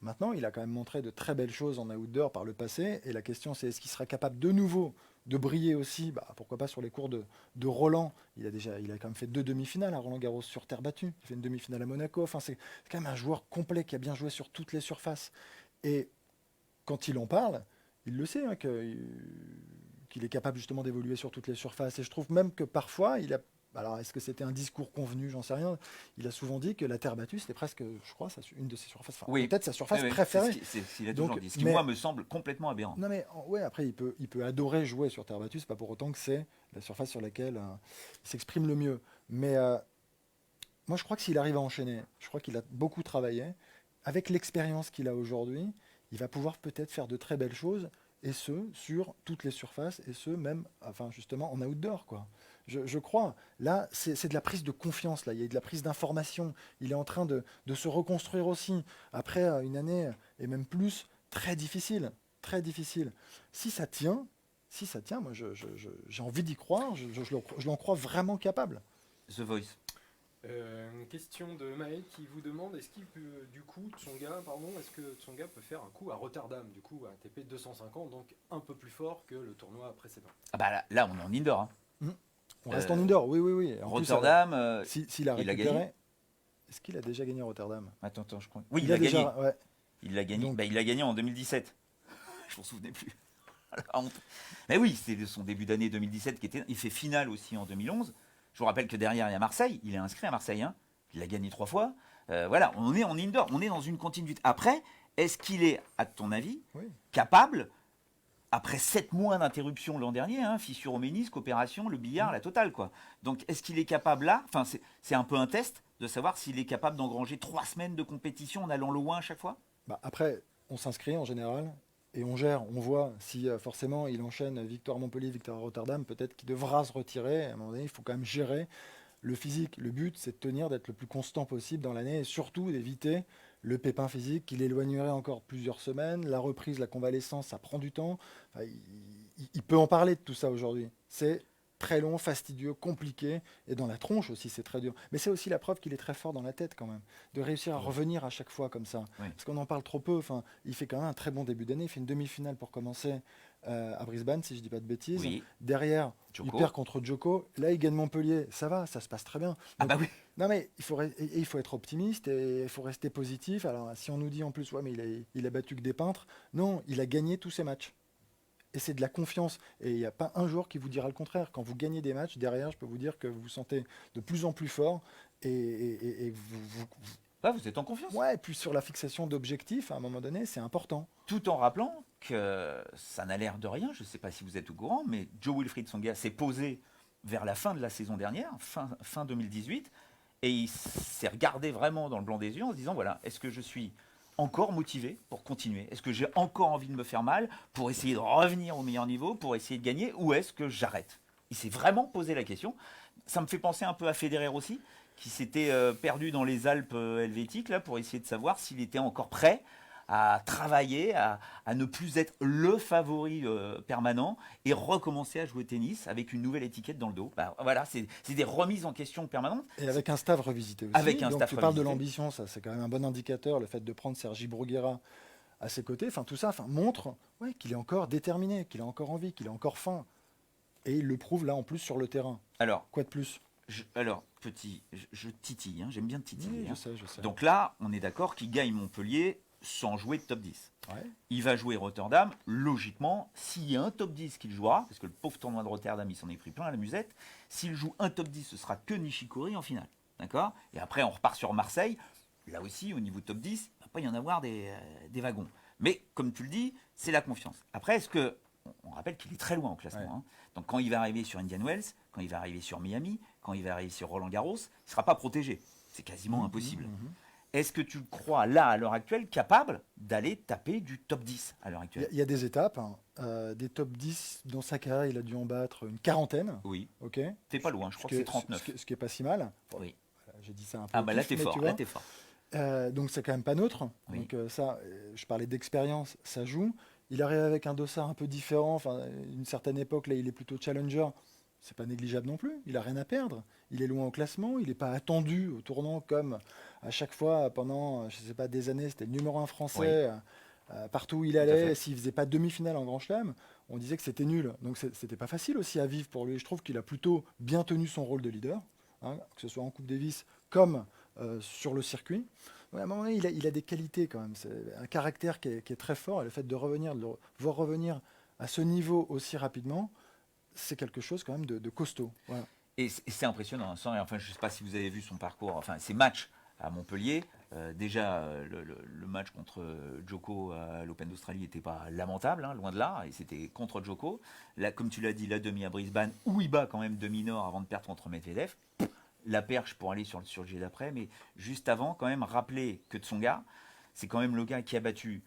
Maintenant, il a quand même montré de très belles choses en outdoor par le passé. Et la question, c'est est-ce qu'il sera capable de nouveau de briller aussi, pourquoi pas sur les cours de Roland. Il a quand même fait 2 demi-finales à Roland-Garros sur terre battue. Il fait une demi-finale à Monaco. Enfin, c'est quand même un joueur complet qui a bien joué sur toutes les surfaces. Et quand il en parle, il le sait, hein, qu'il est capable justement d'évoluer sur toutes les surfaces. Et je trouve même que parfois, alors est-ce que c'était un discours convenu, j'en sais rien. Il a souvent dit que la terre battue, c'était presque, je crois, une de ses surfaces. Enfin, peut-être sa surface préférée. C'est ce qu'il a toujours dit. Ce qui, moi, me semble complètement aberrant. Non, mais ouais, après, il peut adorer jouer sur terre battue. C'est pas pour autant que c'est la surface sur laquelle il s'exprime le mieux. Mais moi, je crois que s'il arrive à enchaîner, je crois qu'il a beaucoup travaillé. Avec l'expérience qu'il a aujourd'hui, il va pouvoir peut-être faire de très belles choses, et ce, sur toutes les surfaces, et ce, même, justement, en outdoor, quoi. Je crois. Là, c'est de la prise de confiance, là. Il y a de la prise d'information. Il est en train de se reconstruire aussi, après une année, et même plus, très difficile. Très difficile. Si ça tient, moi, j'ai envie d'y croire. Je l'en crois vraiment capable. The Voice. Une question de Maël qui vous demande est-ce que Tsonga peut faire un coup à Rotterdam, du coup à ATP 250, donc un peu plus fort que le tournoi précédent. Ah bah là on est en indoor. Hein. On reste en indoor, oui. En Rotterdam, s'il a récupéré, gagné. Est-ce qu'il a déjà gagné à Rotterdam? Attends, je crois. Oui, il a gagné. Ouais. Il l'a gagné. Donc, il l'a gagné en 2017. Je m'en souvenais plus. Mais oui, c'est son début d'année 2017 il fait finale aussi en 2011. Je vous rappelle que derrière, il y a Marseille. Il est inscrit à Marseille. Hein. Il a gagné 3 fois. Voilà, on est en indoor. On est dans une continuité. Après, est-ce qu'il est, à ton avis, capable, après 7 mois d'interruption l'an dernier, hein, fissure au ménisque, opération, le billard, la totale, quoi. Donc, est-ce qu'il est capable là, c'est un peu un test de savoir s'il est capable d'engranger 3 semaines de compétition en allant loin à chaque fois? Après, on s'inscrit en général. Et on gère, on voit si forcément il enchaîne victoire Montpellier, victoire Rotterdam, peut-être qu'il devra se retirer. À un moment donné, il faut quand même gérer le physique. Le but, c'est de tenir, d'être le plus constant possible dans l'année et surtout d'éviter le pépin physique qui l'éloignerait encore plusieurs semaines. La reprise, la convalescence, ça prend du temps. Il peut en parler de tout ça aujourd'hui. C'est très long, fastidieux, compliqué, et dans la tronche aussi, c'est très dur. Mais c'est aussi la preuve qu'il est très fort dans la tête quand même, de réussir à revenir à chaque fois comme ça. Oui. Parce qu'on en parle trop peu. Enfin, il fait quand même un très bon début d'année. Il fait une demi-finale pour commencer à Brisbane, si je dis pas de bêtises. Oui. Derrière, Djoko. il perd contre Djoko. Là, il gagne Montpellier. Ça va, ça se passe très bien. Ah Donc, bah oui. non mais il faut être optimiste et il faut rester positif. Alors si on nous dit en plus ouais mais il a battu que des peintres, non, il a gagné tous ses matchs. Et c'est de la confiance. Et il n'y a pas un joueur qui vous dira le contraire. Quand vous gagnez des matchs, derrière, je peux vous dire que vous vous sentez de plus en plus fort et Là, vous êtes en confiance. ouais, et puis sur la fixation d'objectifs, à un moment donné, c'est important. Tout en rappelant que ça n'a l'air de rien, je ne sais pas si vous êtes au courant, mais Joe Wilfried Tsonga s'est posé vers la fin de la saison dernière, fin 2018, et il s'est regardé vraiment dans le blanc des yeux en se disant, voilà, est-ce que je suis encore motivé pour continuer? Est-ce que j'ai encore envie de me faire mal pour essayer de revenir au meilleur niveau, pour essayer de gagner, ou est-ce que j'arrête? Il s'est vraiment posé la question. Ça me fait penser un peu à Federer aussi, qui s'était perdu dans les Alpes helvétiques là, pour essayer de savoir s'il était encore prêt à travailler, à ne plus être le favori permanent et recommencer à jouer au tennis avec une nouvelle étiquette dans le dos. Bah, voilà, c'est des remises en question permanentes. Et avec un staff revisité aussi. Avec un Donc staff tu parles de revisité. l'ambition, ça c'est quand même un bon indicateur, le fait de prendre Sergi Bruguera à ses côtés, enfin tout ça montre ouais, qu'il est encore déterminé, qu'il a encore envie, qu'il a encore faim. Et il le prouve là en plus sur le terrain. Alors, Quoi de plus? je titille, hein, j'aime bien titiller. Oui, Hein. je sais. Donc là, on est d'accord qu'il gagne Montpellier sans jouer de top 10. Ouais. Il va jouer Rotterdam, logiquement, s'il y a un top 10 qu'il jouera, parce que le pauvre tournoi de Rotterdam, il s'en est pris plein la musette, s'il joue un top 10, ce sera que Nishikori en finale. D'accord? Et après, on repart sur Marseille. Là aussi, au niveau top 10, il ne va pas y en avoir des wagons. Mais, comme tu le dis, c'est la confiance. Après, est-ce que. On rappelle qu'il est très loin au classement. Ouais. Hein. Donc, quand il va arriver sur Indian Wells, quand il va arriver sur Miami, quand il va arriver sur Roland Garros, il ne sera pas protégé. C'est quasiment impossible. Est-ce que tu le crois, là, à l'heure actuelle, capable d'aller taper du top 10 à l'heure actuelle? Il y a des étapes, hein, des top 10 dans sa carrière, il a dû en battre une quarantaine. Oui. Ok. T'es pas loin, je crois que c'est 39. Ce qui est pas si mal. Bon, Oui. voilà, j'ai dit ça un peu. Ah bah là, pif, t'es mais fort, tu là, vois. t'es fort. Donc c'est quand même pas neutre. Oui. Donc ça, je parlais d'expérience, ça joue. Il arrive avec un dossard un peu différent. Enfin, une certaine époque, là, il est plutôt challenger. C'est pas négligeable non plus. Il a rien à perdre. Il est loin au classement. Il n'est pas attendu au tournant comme à chaque fois pendant, je sais pas, des années. C'était le numéro 1 français. Partout où il à allait, fait. s'il faisait pas demi-finale en Grand Chelem, on disait que c'était nul. Donc c'était pas facile aussi à vivre pour lui. Je trouve qu'il a plutôt bien tenu son rôle de leader, hein, que ce soit en Coupe Davis comme sur le circuit. Ouais, à un moment donné, il a des qualités quand même. C'est un caractère qui est très fort. Et le fait de revenir, de le voir revenir à ce niveau aussi rapidement, c'est quelque chose quand même de costaud. Voilà. Et c'est impressionnant. Enfin, je ne sais pas si vous avez vu son parcours, enfin ses matchs à Montpellier. Déjà, le match contre Djoko à l'Open d'Australie n'était pas lamentable, hein, loin de là. Et c'était contre Djoko. Là, comme tu l'as dit, la demi à Brisbane, où il bat quand même demi-nord avant de perdre contre Medvedev. La perche pour aller sur le jet d'après. Mais juste avant, quand même, rappeler que Tsonga, c'est quand même le gars qui a battu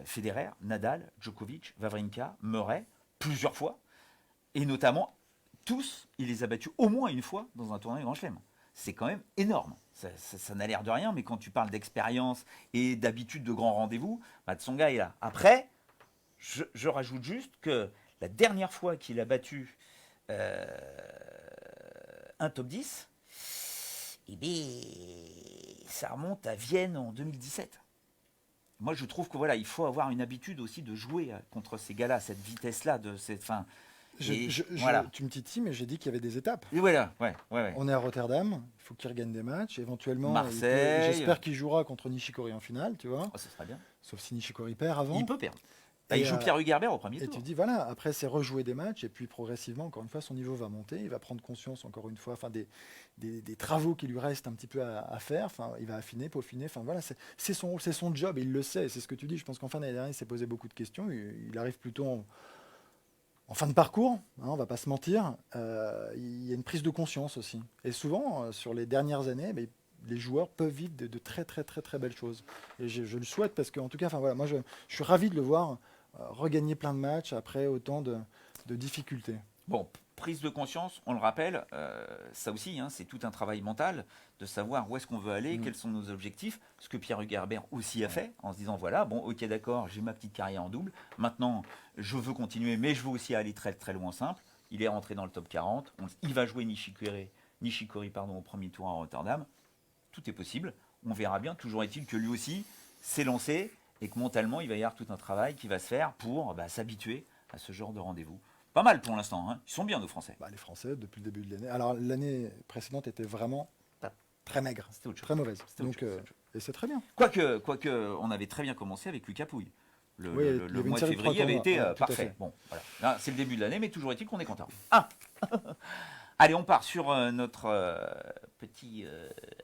Federer, Nadal, Djokovic, Wawrinka, Murray, plusieurs fois. Et notamment, tous, il les a battus au moins une fois dans un tournoi Grand Chelem. C'est quand même énorme. Ça n'a l'air de rien, mais quand tu parles d'expérience et d'habitude de grands rendez-vous, bah, Tsonga est là. Après, je rajoute juste que la dernière fois qu'il a battu un top 10, eh bien, ça remonte à Vienne en 2017. Moi, je trouve que voilà, il faut avoir une habitude aussi de jouer contre ces gars-là, à cette vitesse-là, de cette fin. Voilà. Tu me titilles, mais j'ai dit qu'il y avait des étapes. Et voilà, ouais. On est à Rotterdam, il faut qu'il regagne des matchs. Éventuellement, Marseille. J'espère qu'il jouera contre Nishikori en finale, tu vois. Oh, ça serait bien. Sauf si Nishikori perd avant. Il peut perdre. Et il joue Pierre Hugerbert au premier Et tour. tu dis, voilà, après c'est rejouer des matchs, et puis progressivement, encore une fois, son niveau va monter, il va prendre conscience, encore une fois, enfin, des travaux qui lui restent un petit peu à faire, enfin, il va affiner, peaufiner, enfin voilà, c'est son job, et il le sait, c'est ce que tu dis, je pense qu'en fin d'année dernière, il s'est posé beaucoup de questions, il arrive plutôt en fin de parcours, hein, on va pas se mentir, il y a une prise de conscience aussi. Et souvent, sur les dernières années, les joueurs peuvent vivre de très très très très belles choses. Et je le souhaite parce qu'en tout cas, enfin voilà, moi je suis ravi de le voir regagner plein de matchs après autant de difficultés. Bon, prise de conscience, on le rappelle, ça aussi, hein, c'est tout un travail mental de savoir où est-ce qu'on veut aller, quels sont nos objectifs, ce que Pierre Hugerbert aussi a fait, en se disant, voilà, bon, ok, d'accord, j'ai ma petite carrière en double, maintenant, je veux continuer, mais je veux aussi aller très très loin en simple. il est rentré dans le top 40. Il va jouer Nishikori au premier tour à Rotterdam. Tout est possible. On verra bien. Toujours est-il que lui aussi s'est lancé et que mentalement, il va y avoir tout un travail qui va se faire pour s'habituer à ce genre de rendez-vous. Pas mal pour l'instant. Hein. Ils sont bien, nos Français. Les Français, depuis le début de l'année. Alors, l'année précédente était vraiment très maigre, C'était autre chose. très mauvaise. C'était autre chose. Et c'est très bien. Quoique, on avait très bien commencé avec Lucas Pouille. Le mois de février avait été parfait. Bon, voilà. Là, c'est le début de l'année, mais toujours est-il qu'on est content. Allez, on part sur notre petit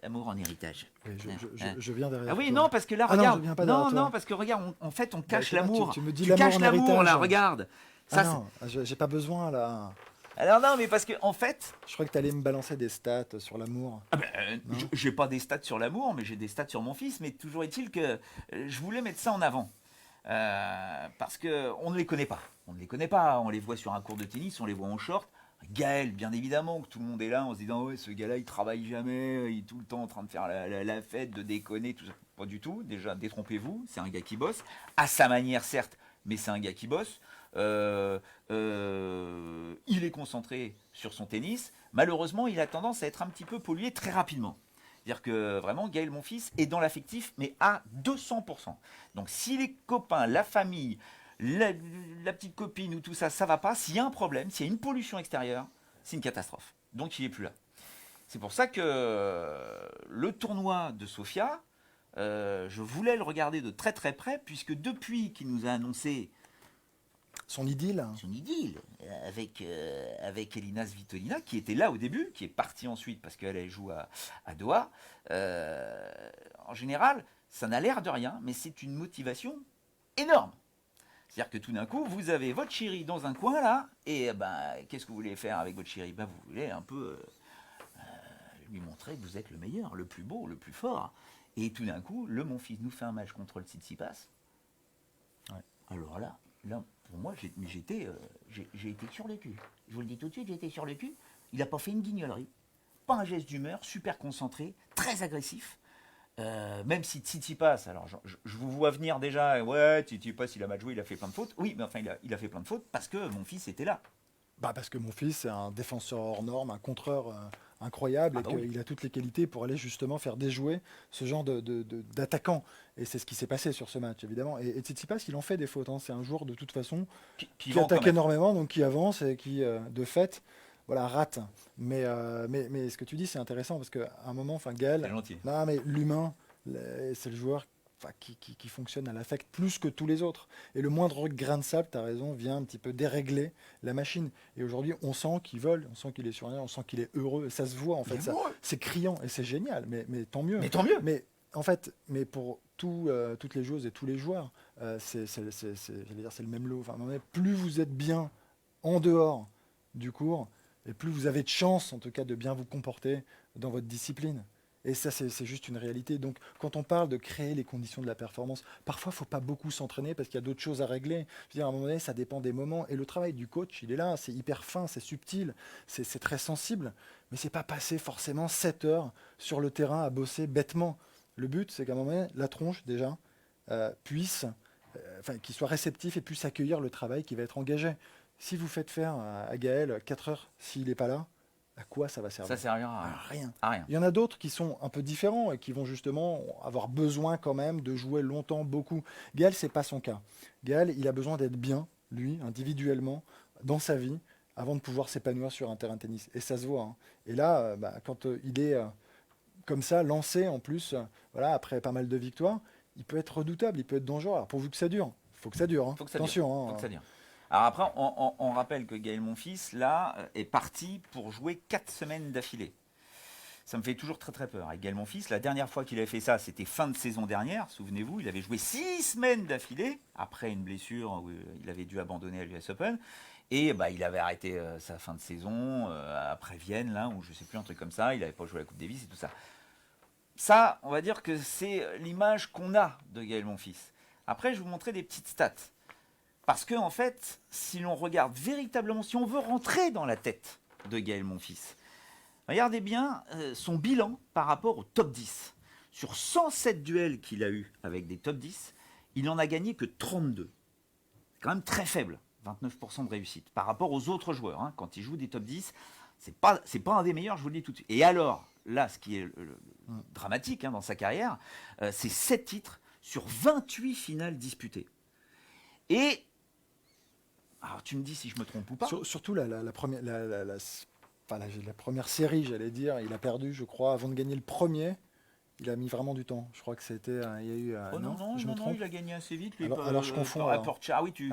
amour en héritage. Oui, je viens derrière. Ah oui, toi. non, parce que là, Ah non, regarde. je viens pas derrière toi. Non, parce que regarde, en fait, on cache là, l'amour. tu me dis Tu l'amour caches en l'amour, héritage. là, regarde. Ça, Non, j'ai pas besoin là. Alors non, mais parce que en fait, Je crois que tu allais me balancer des stats sur l'amour. Non. j'ai pas des stats sur l'amour, mais j'ai des stats sur mon fils. Mais toujours est-il que je voulais mettre ça en avant. Parce qu'on ne les connaît pas. On ne les connaît pas. On les voit sur un cours de tennis, on les voit en short. Gaël, bien évidemment, que tout le monde est là en se disant ouais, ce gars-là, il travaille jamais, il est tout le temps en train de faire la fête, de déconner, tout ça. Pas du tout. Déjà, détrompez-vous, c'est un gars qui bosse. À sa manière, certes, mais c'est un gars qui bosse. Il est concentré sur son tennis. Malheureusement, il a tendance à être un petit peu pollué très rapidement. C'est-à-dire que vraiment, Gaël, mon fils, est dans l'affectif, mais à 200%. Donc si les copains, la famille, la petite copine ou tout ça, ça va pas, s'il y a un problème, s'il y a une pollution extérieure, c'est une catastrophe. Donc il n'est plus là. C'est pour ça que le tournoi de Sofia, je voulais le regarder de très très près, puisque depuis qu'il nous a annoncé Son idylle. son idylle avec Elina Svitolina, qui était là au début, qui est partie ensuite parce qu'elle joue à Doha. En général, ça n'a l'air de rien, mais c'est une motivation énorme. C'est-à-dire que tout d'un coup, vous avez votre chérie dans un coin là, et qu'est-ce que vous voulez faire avec votre chérie ? Vous voulez un peu lui montrer que vous êtes le meilleur, le plus beau, le plus fort. Et tout d'un coup, mon fils nous fait un match contre le Tsitsipas. Ouais. Alors là, pour moi, j'ai été sur le cul. Je vous le dis tout de suite, j'ai été sur le cul. Il n'a pas fait une guignolerie, pas un geste d'humeur, super concentré, très agressif. Même si Tsitsipas, alors je vous vois venir déjà, ouais, Tsitsipas, il a mal joué, il a fait plein de fautes. Oui, mais enfin, il a fait plein de fautes parce que mon fils était là. Parce que mon fils c'est un défenseur hors norme, un contreur incroyable, et qu'il a toutes les qualités pour aller justement faire déjouer ce genre d'attaquant. Et c'est ce qui s'est passé sur ce match, évidemment. Et Tsitsipas, il en fait des fautes. Hein. C'est un joueur de toute façon qui attaque énormément, donc qui avance et qui, de fait, rate. Mais ce que tu dis, c'est intéressant parce qu'à un moment, Gaël, C'est gentil. non, mais l'humain, c'est le joueur qui fonctionne à l'affect plus que tous les autres. Et le moindre grain de sable, tu as raison, vient un petit peu dérégler la machine. Et aujourd'hui, on sent qu'il vole, on sent qu'il est souriant, on sent qu'il est heureux. Et ça se voit, en fait. C'est criant et c'est génial, mais tant mieux. Mais tant mieux. Mais en fait, pour toutes les joueuses et tous les joueurs, c'est le même lot. Plus vous êtes bien en dehors du cours, et plus vous avez de chance, en tout cas, de bien vous comporter dans votre discipline. Et ça, c'est juste une réalité. Donc, quand on parle de créer les conditions de la performance, parfois, il ne faut pas beaucoup s'entraîner parce qu'il y a d'autres choses à régler. Je veux dire, à un moment donné, ça dépend des moments. Et le travail du coach, il est là. C'est hyper fin, c'est subtil, c'est très sensible. Mais ce n'est pas passer forcément 7 heures sur le terrain à bosser bêtement. Le but, c'est qu'à un moment donné, la tronche, déjà, puisse, qu'il soit réceptif et puisse accueillir le travail qui va être engagé. Si vous faites faire à Gaël 4 heures s'il n'est pas là, à quoi ça va servir ? Ça servira à rien. À rien. Il y en a d'autres qui sont un peu différents et qui vont justement avoir besoin quand même de jouer longtemps, beaucoup. Gaël, c'est pas son cas. Gaël, il a besoin d'être bien, lui, individuellement, dans sa vie, avant de pouvoir s'épanouir sur un terrain de tennis. Et ça se voit. Hein. Et là, quand il est comme ça, lancé en plus, après pas mal de victoires, il peut être redoutable, il peut être dangereux. Alors pourvu que ça dure. Il faut que ça dure. Hein. Attention. Faut que ça dure. Alors après, on rappelle que Gaël, mon fils, là, est parti pour jouer 4 semaines d'affilée. Ça me fait toujours très très peur. Avec Gaël, mon fils, la dernière fois qu'il avait fait ça, c'était fin de saison dernière, souvenez-vous, il avait joué 6 semaines d'affilée, après une blessure où il avait dû abandonner à l'US Open, et il avait arrêté sa fin de saison, après Vienne, là, ou je ne sais plus, un truc comme ça, il n'avait pas joué à la Coupe Davis et tout ça. Ça, on va dire que c'est l'image qu'on a de Gaël, mon fils. Après, je vais vous montrer des petites stats. Parce que, en fait, si l'on regarde véritablement, si on veut rentrer dans la tête de Gaël, mon fils, regardez bien son bilan par rapport au top 10. Sur 107 duels qu'il a eu avec des top 10, il n'en a gagné que 32. C'est quand même très faible. 29% de réussite. Par rapport aux autres joueurs, hein, quand ils jouent des top 10, c'est pas un des meilleurs, je vous le dis tout de suite. Et alors, là, ce qui est dramatique hein, dans sa carrière, c'est 7 titres sur 28 finales disputées. Et, alors tu me dis si je me trompe ou pas. Surtout la première, la première série, j'allais dire, il a perdu, je crois, avant de gagner le premier. Il a mis vraiment du temps. Je crois que c'était. Il y a eu. Oh non, je me trompe. il a gagné assez vite. Lui, alors je confonds. Ah oui, tu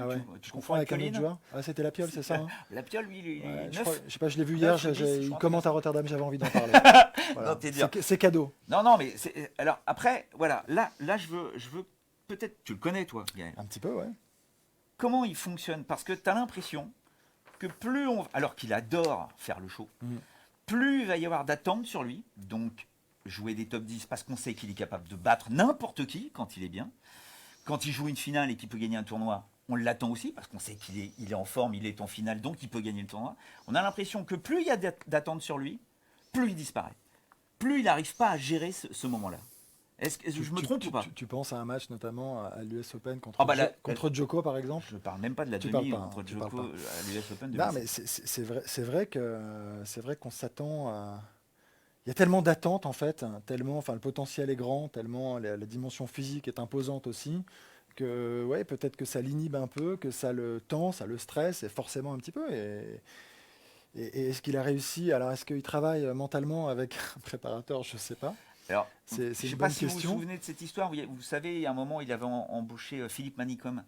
confonds avec un autre joueur. Ah, c'était la Piole, c'est ça hein La Piole, lui, il est je neuf. sais pas, je l'ai vu hier. Il commente à Rotterdam, j'avais envie d'en parler. Voilà. C'est cadeau. Non, mais alors après, voilà, là, je veux peut-être. Tu le connais, toi, Gaël. Un petit peu, ouais. Comment il fonctionne? Parce que tu as l'impression que plus on. Alors qu'il adore faire le show, plus il va y avoir d'attentes sur lui. Donc, jouer des top 10 parce qu'on sait qu'il est capable de battre n'importe qui quand il est bien. Quand il joue une finale et qu'il peut gagner un tournoi, on l'attend aussi parce qu'on sait qu'il est en forme, il est en finale, donc il peut gagner le tournoi. On a l'impression que plus il y a d'attentes sur lui, plus il disparaît. Plus il n'arrive pas à gérer ce moment-là. Est-ce que je me trompe ou pas? Tu penses à un match notamment à l'US Open contre Djoko par exemple? Je ne parle même pas de la demi contre Djoko à l'US Open. Non, mais c'est vrai qu'on s'attend à. Il y a tellement d'attentes en fait, tellement, le potentiel est grand, tellement la dimension physique est imposante aussi, que ouais, peut-être que ça l'inhibe un peu, que ça le tend, ça le stresse, et forcément un petit peu. Et est-ce qu'il a réussi? Alors est-ce qu'il travaille mentalement avec un préparateur? Je ne sais pas. Alors, c'est je ne sais une pas bonne si question. vous vous souvenez de cette histoire. Vous savez, à un moment, il avait embauché Philippe Manicom.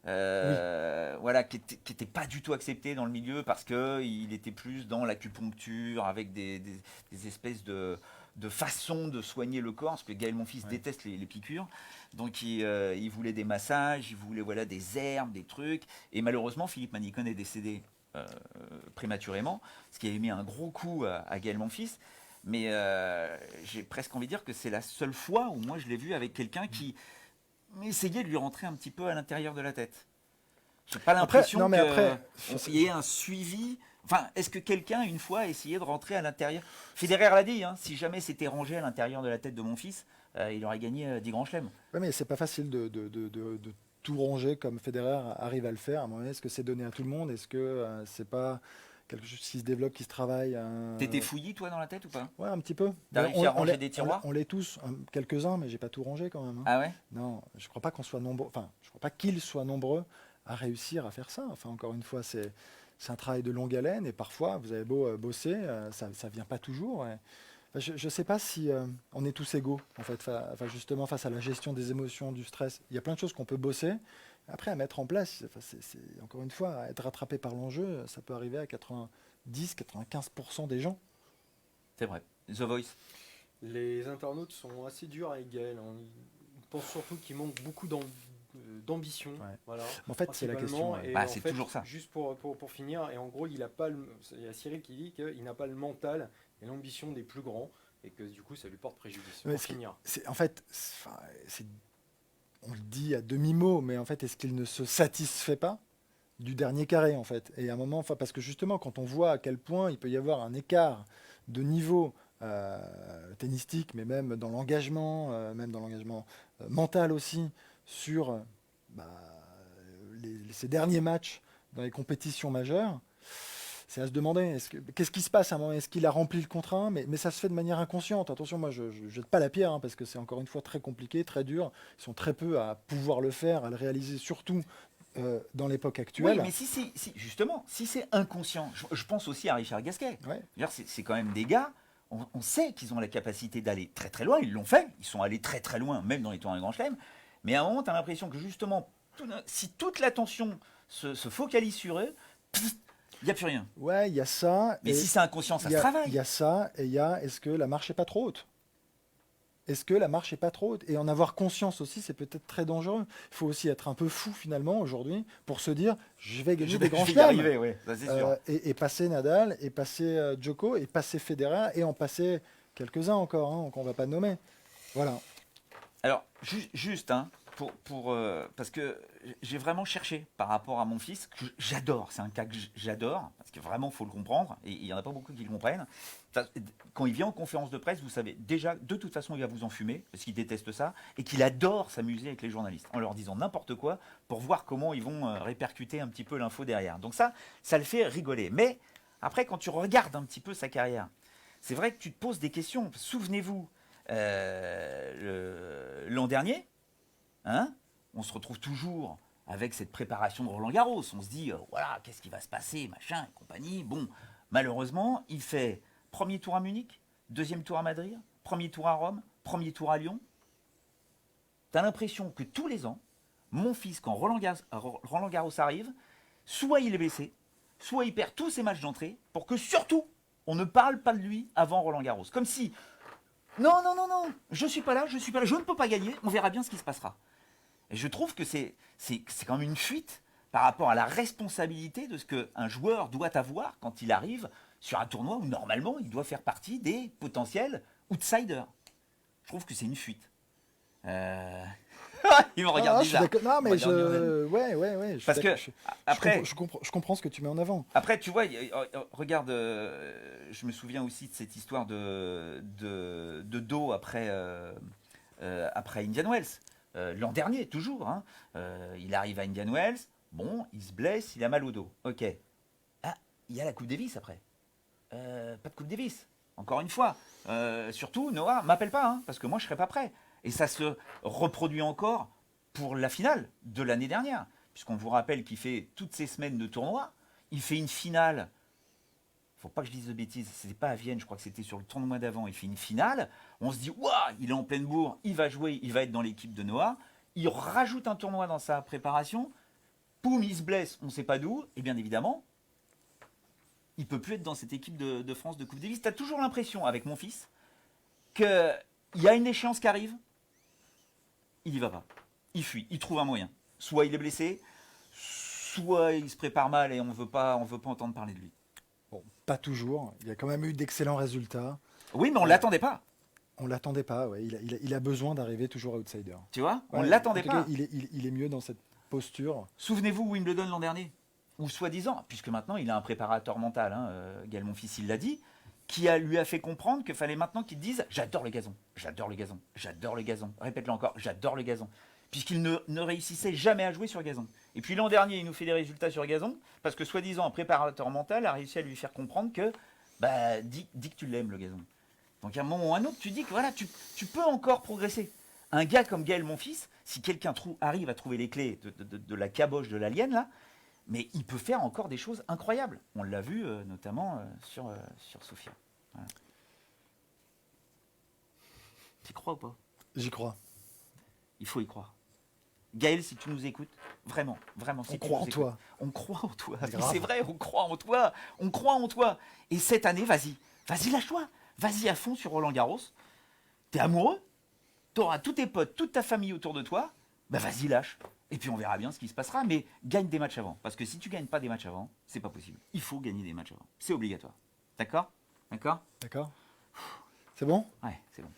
Voilà, qui était pas du tout accepté dans le milieu parce qu'il était plus dans l'acupuncture avec des espèces de façon de soigner le corps, parce que Gaël Monfils déteste les piqûres. Donc il voulait des massages, il voulait des herbes, des trucs. Et malheureusement, Philippe Manicom est décédé prématurément, ce qui avait mis un gros coup à Gaël Monfils. Mais j'ai presque envie de dire que c'est la seule fois où moi je l'ai vu avec quelqu'un qui essayait de lui rentrer un petit peu à l'intérieur de la tête. J'ai pas l'impression qu'il y ait un suivi. Enfin, est-ce que quelqu'un, une fois, a essayé de rentrer à l'intérieur? Federer l'a dit, hein, si jamais c'était rangé à l'intérieur de la tête de mon fils, il aurait gagné 10 grands chelems. Oui, mais c'est pas facile de tout ranger comme Federer arrive à le faire. À un moment donné, est-ce que c'est donné à tout le monde? Est-ce que c'est pas quelque chose qui se développe, qui se travaille? T'étais fouillis, toi, dans la tête ou pas? Ouais, un petit peu. T'as réussi à ranger des tiroirs? On l'est tous, quelques-uns, mais j'ai pas tout rangé quand même. Hein. Ah ouais? Non, je crois pas qu'on soit nombreux. Enfin, je crois pas qu'ils soient nombreux à réussir à faire ça. Enfin, encore une fois, c'est un travail de longue haleine et parfois, vous avez beau bosser, ça vient pas toujours. Ouais. Enfin, je sais pas si on est tous égaux, en fait, justement, face à la gestion des émotions, du stress. Il y a plein de choses qu'on peut bosser. Après, à mettre en place, encore une fois, à être rattrapé par l'enjeu, ça peut arriver à 90-95% des gens. C'est vrai. The Voice. Les internautes sont assez durs avec Gaël. Ils pensent surtout qu'il manque beaucoup d'ambition. Ouais. Voilà, en fait, c'est la question. Ouais. Bah, c'est toujours ça. Juste pour finir, et en gros, il y a Cyril qui dit qu'il n'a pas le mental et l'ambition des plus grands, et que du coup, ça lui porte préjudice. Pour finir. En fait, on le dit à demi-mot, mais en fait, est-ce qu'il ne se satisfait pas du dernier carré, en fait? Et à un moment, parce que justement, quand on voit à quel point il peut y avoir un écart de niveau tennistique, mais même dans l'engagement mental aussi, sur ces derniers matchs dans les compétitions majeures, c'est à se demander, qu'est-ce qui se passe à un moment? Est-ce qu'il a rempli le contrat? Mais ça se fait de manière inconsciente. Attention, moi, je ne jette pas la pierre, hein, parce que c'est encore une fois très compliqué, très dur. Ils sont très peu à pouvoir le faire, à le réaliser, surtout dans l'époque actuelle. Oui, mais justement, si c'est inconscient, je pense aussi à Richard Gasquet. Ouais. C'est quand même des gars, on sait qu'ils ont la capacité d'aller très très loin, ils l'ont fait, ils sont allés très très loin, même dans les tournois Grand Chelem. Mais à un moment, tu as l'impression que justement, si toute l'attention se focalise sur eux, il n'y a plus rien. Ouais, il y a ça. Mais si c'est inconscient, ça se travaille. Il y a ça, et il y a, est-ce que la marche n'est pas trop haute? Est-ce que la marche n'est pas trop haute? Et en avoir conscience aussi, c'est peut-être très dangereux. Il faut aussi être un peu fou, finalement, aujourd'hui, pour se dire, je vais gagner des grands chelems. Oui, ça c'est sûr. Et passer Nadal, et passer Djoko, et passer Federer, et en passer quelques-uns encore, hein, qu'on ne va pas nommer. Voilà. Alors, juste, hein, parce que j'ai vraiment cherché par rapport à mon fils, que j'adore, c'est un cas que j'adore, parce que vraiment, il faut le comprendre, et il n'y en a pas beaucoup qui le comprennent. Quand il vient en conférence de presse, vous savez déjà, de toute façon, il va vous enfumer, parce qu'il déteste ça, et qu'il adore s'amuser avec les journalistes, en leur disant n'importe quoi, pour voir comment ils vont répercuter un petit peu l'info derrière. Donc ça le fait rigoler. Mais après, quand tu regardes un petit peu sa carrière, c'est vrai que tu te poses des questions. Souvenez-vous, l'an dernier, hein, on se retrouve toujours avec cette préparation de Roland-Garros. On se dit, voilà, qu'est-ce qui va se passer, machin, et compagnie. Bon, malheureusement, il fait premier tour à Munich, deuxième tour à Madrid, premier tour à Rome, premier tour à Lyon. T'as l'impression que tous les ans, mon fils, quand Roland-Garros arrive, soit il est blessé, soit il perd tous ses matchs d'entrée, pour que surtout, on ne parle pas de lui avant Roland-Garros. Comme si, non, je suis pas là, je ne peux pas gagner, on verra bien ce qui se passera. Et je trouve que c'est quand même une fuite par rapport à la responsabilité de ce qu'un joueur doit avoir quand il arrive sur un tournoi où normalement il doit faire partie des potentiels outsiders. Je trouve que c'est une fuite. Il me regarde bizarre. Non, mais ouais. Parce que après, je comprends ce que tu mets en avant. Après, tu vois, regarde, je me souviens aussi de cette histoire de dos après Indian Wells. L'an dernier, toujours. Hein. Il arrive à Indian Wells, bon, il se blesse, il a mal au dos. Ok. Ah, il y a la Coupe Davis après. Pas de Coupe Davis. Encore une fois. Surtout, Noah, m'appelle pas, hein, parce que moi, je serai pas prêt. Et ça se reproduit encore pour la finale de l'année dernière. Puisqu'on vous rappelle qu'il fait toutes ces semaines de tournoi. Il fait une finale. Faut pas que je dise de bêtises. C'était pas à Vienne, je crois que c'était sur le tournoi d'avant. Il fait une finale. On se dit, waouh, il est en pleine bourre. Il va jouer, il va être dans l'équipe de Noah. Il rajoute un tournoi dans sa préparation. Poum, il se blesse, on ne sait pas d'où. Et bien évidemment, il peut plus être dans cette équipe de France de Coupe Davis. Tu as toujours l'impression, avec mon fils, qu'il y a une échéance qui arrive. Il y va pas. Il fuit. Il trouve un moyen. Soit il est blessé, soit il se prépare mal et on veut pas entendre parler de lui. Bon, pas toujours. Il y a quand même eu d'excellents résultats. Oui, mais on l'attendait pas. On l'attendait pas. Ouais. Il a besoin d'arriver toujours outsider. Tu vois, on Ouais, l'attendait en tout pas. cas, il est mieux dans cette posture. Souvenez-vous Wimbledon l'an dernier, ou soi-disant, puisque maintenant il a un préparateur mental, hein, Gaël Monfils il l'a dit, lui a fait comprendre qu'il fallait maintenant qu'il dise j'adore le gazon, j'adore le gazon, j'adore le gazon. Répète-le encore, j'adore le gazon. Puisqu'il ne réussissait jamais à jouer sur gazon. Et puis l'an dernier, il nous fait des résultats sur gazon, parce que soi-disant un préparateur mental a réussi à lui faire comprendre que dis que tu l'aimes le gazon. Donc à un moment ou à un autre, tu dis que voilà, tu peux encore progresser. Un gars comme Gaël Monfils, si quelqu'un arrive à trouver les clés de la caboche de l'alien là, mais il peut faire encore des choses incroyables. On l'a vu notamment sur Sofia. Voilà. Tu y crois ou pas? J'y crois. Il faut y croire. Gaël, si tu nous écoutes, vraiment, si On tu croit nous en toi. On croit en toi. C'est grave. C'est vrai, on croit en toi. On croit en toi. Et cette année, vas-y, lâche-toi. Vas-y à fond sur Roland-Garros. T'es amoureux? T'auras tous tes potes, toute ta famille autour de toi. Bah vas-y, lâche. Et puis on verra bien ce qui se passera. Mais gagne des matchs avant. Parce que si tu gagnes pas des matchs avant, c'est pas possible. Il faut gagner des matchs avant. C'est obligatoire. D'accord? D'accord. C'est bon? Ouais, c'est bon.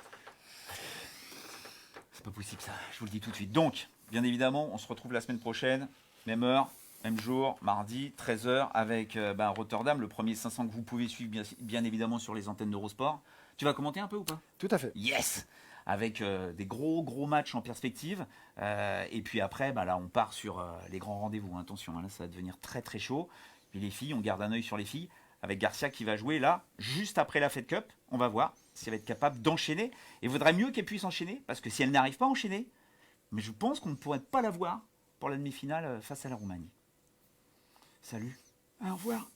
C'est pas possible ça, je vous le dis tout de suite. Donc, bien évidemment, on se retrouve la semaine prochaine, même heure, même jour, mardi, 13h, avec Rotterdam, le premier 500 que vous pouvez suivre bien évidemment sur les antennes d'Eurosport. Tu vas commenter un peu ou pas? Tout à fait. Yes! Avec des gros matchs en perspective. Et puis après, là, on part sur les grands rendez-vous. Attention, là, ça va devenir très très chaud. Puis les filles, on garde un œil sur les filles. Avec Garcia qui va jouer là, juste après la Fed Cup. On va voir si elle va être capable d'enchaîner. Et il vaudrait mieux qu'elle puisse enchaîner, parce que si elle n'arrive pas à enchaîner, mais je pense qu'on ne pourrait pas la voir pour la demi-finale face à la Roumanie. Salut. Au revoir.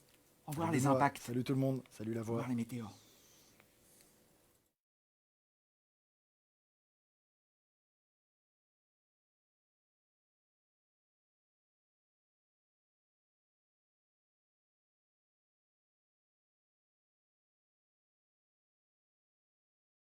Au revoir les impacts. Salut tout le monde. Salut la Au voix. revoir les météores.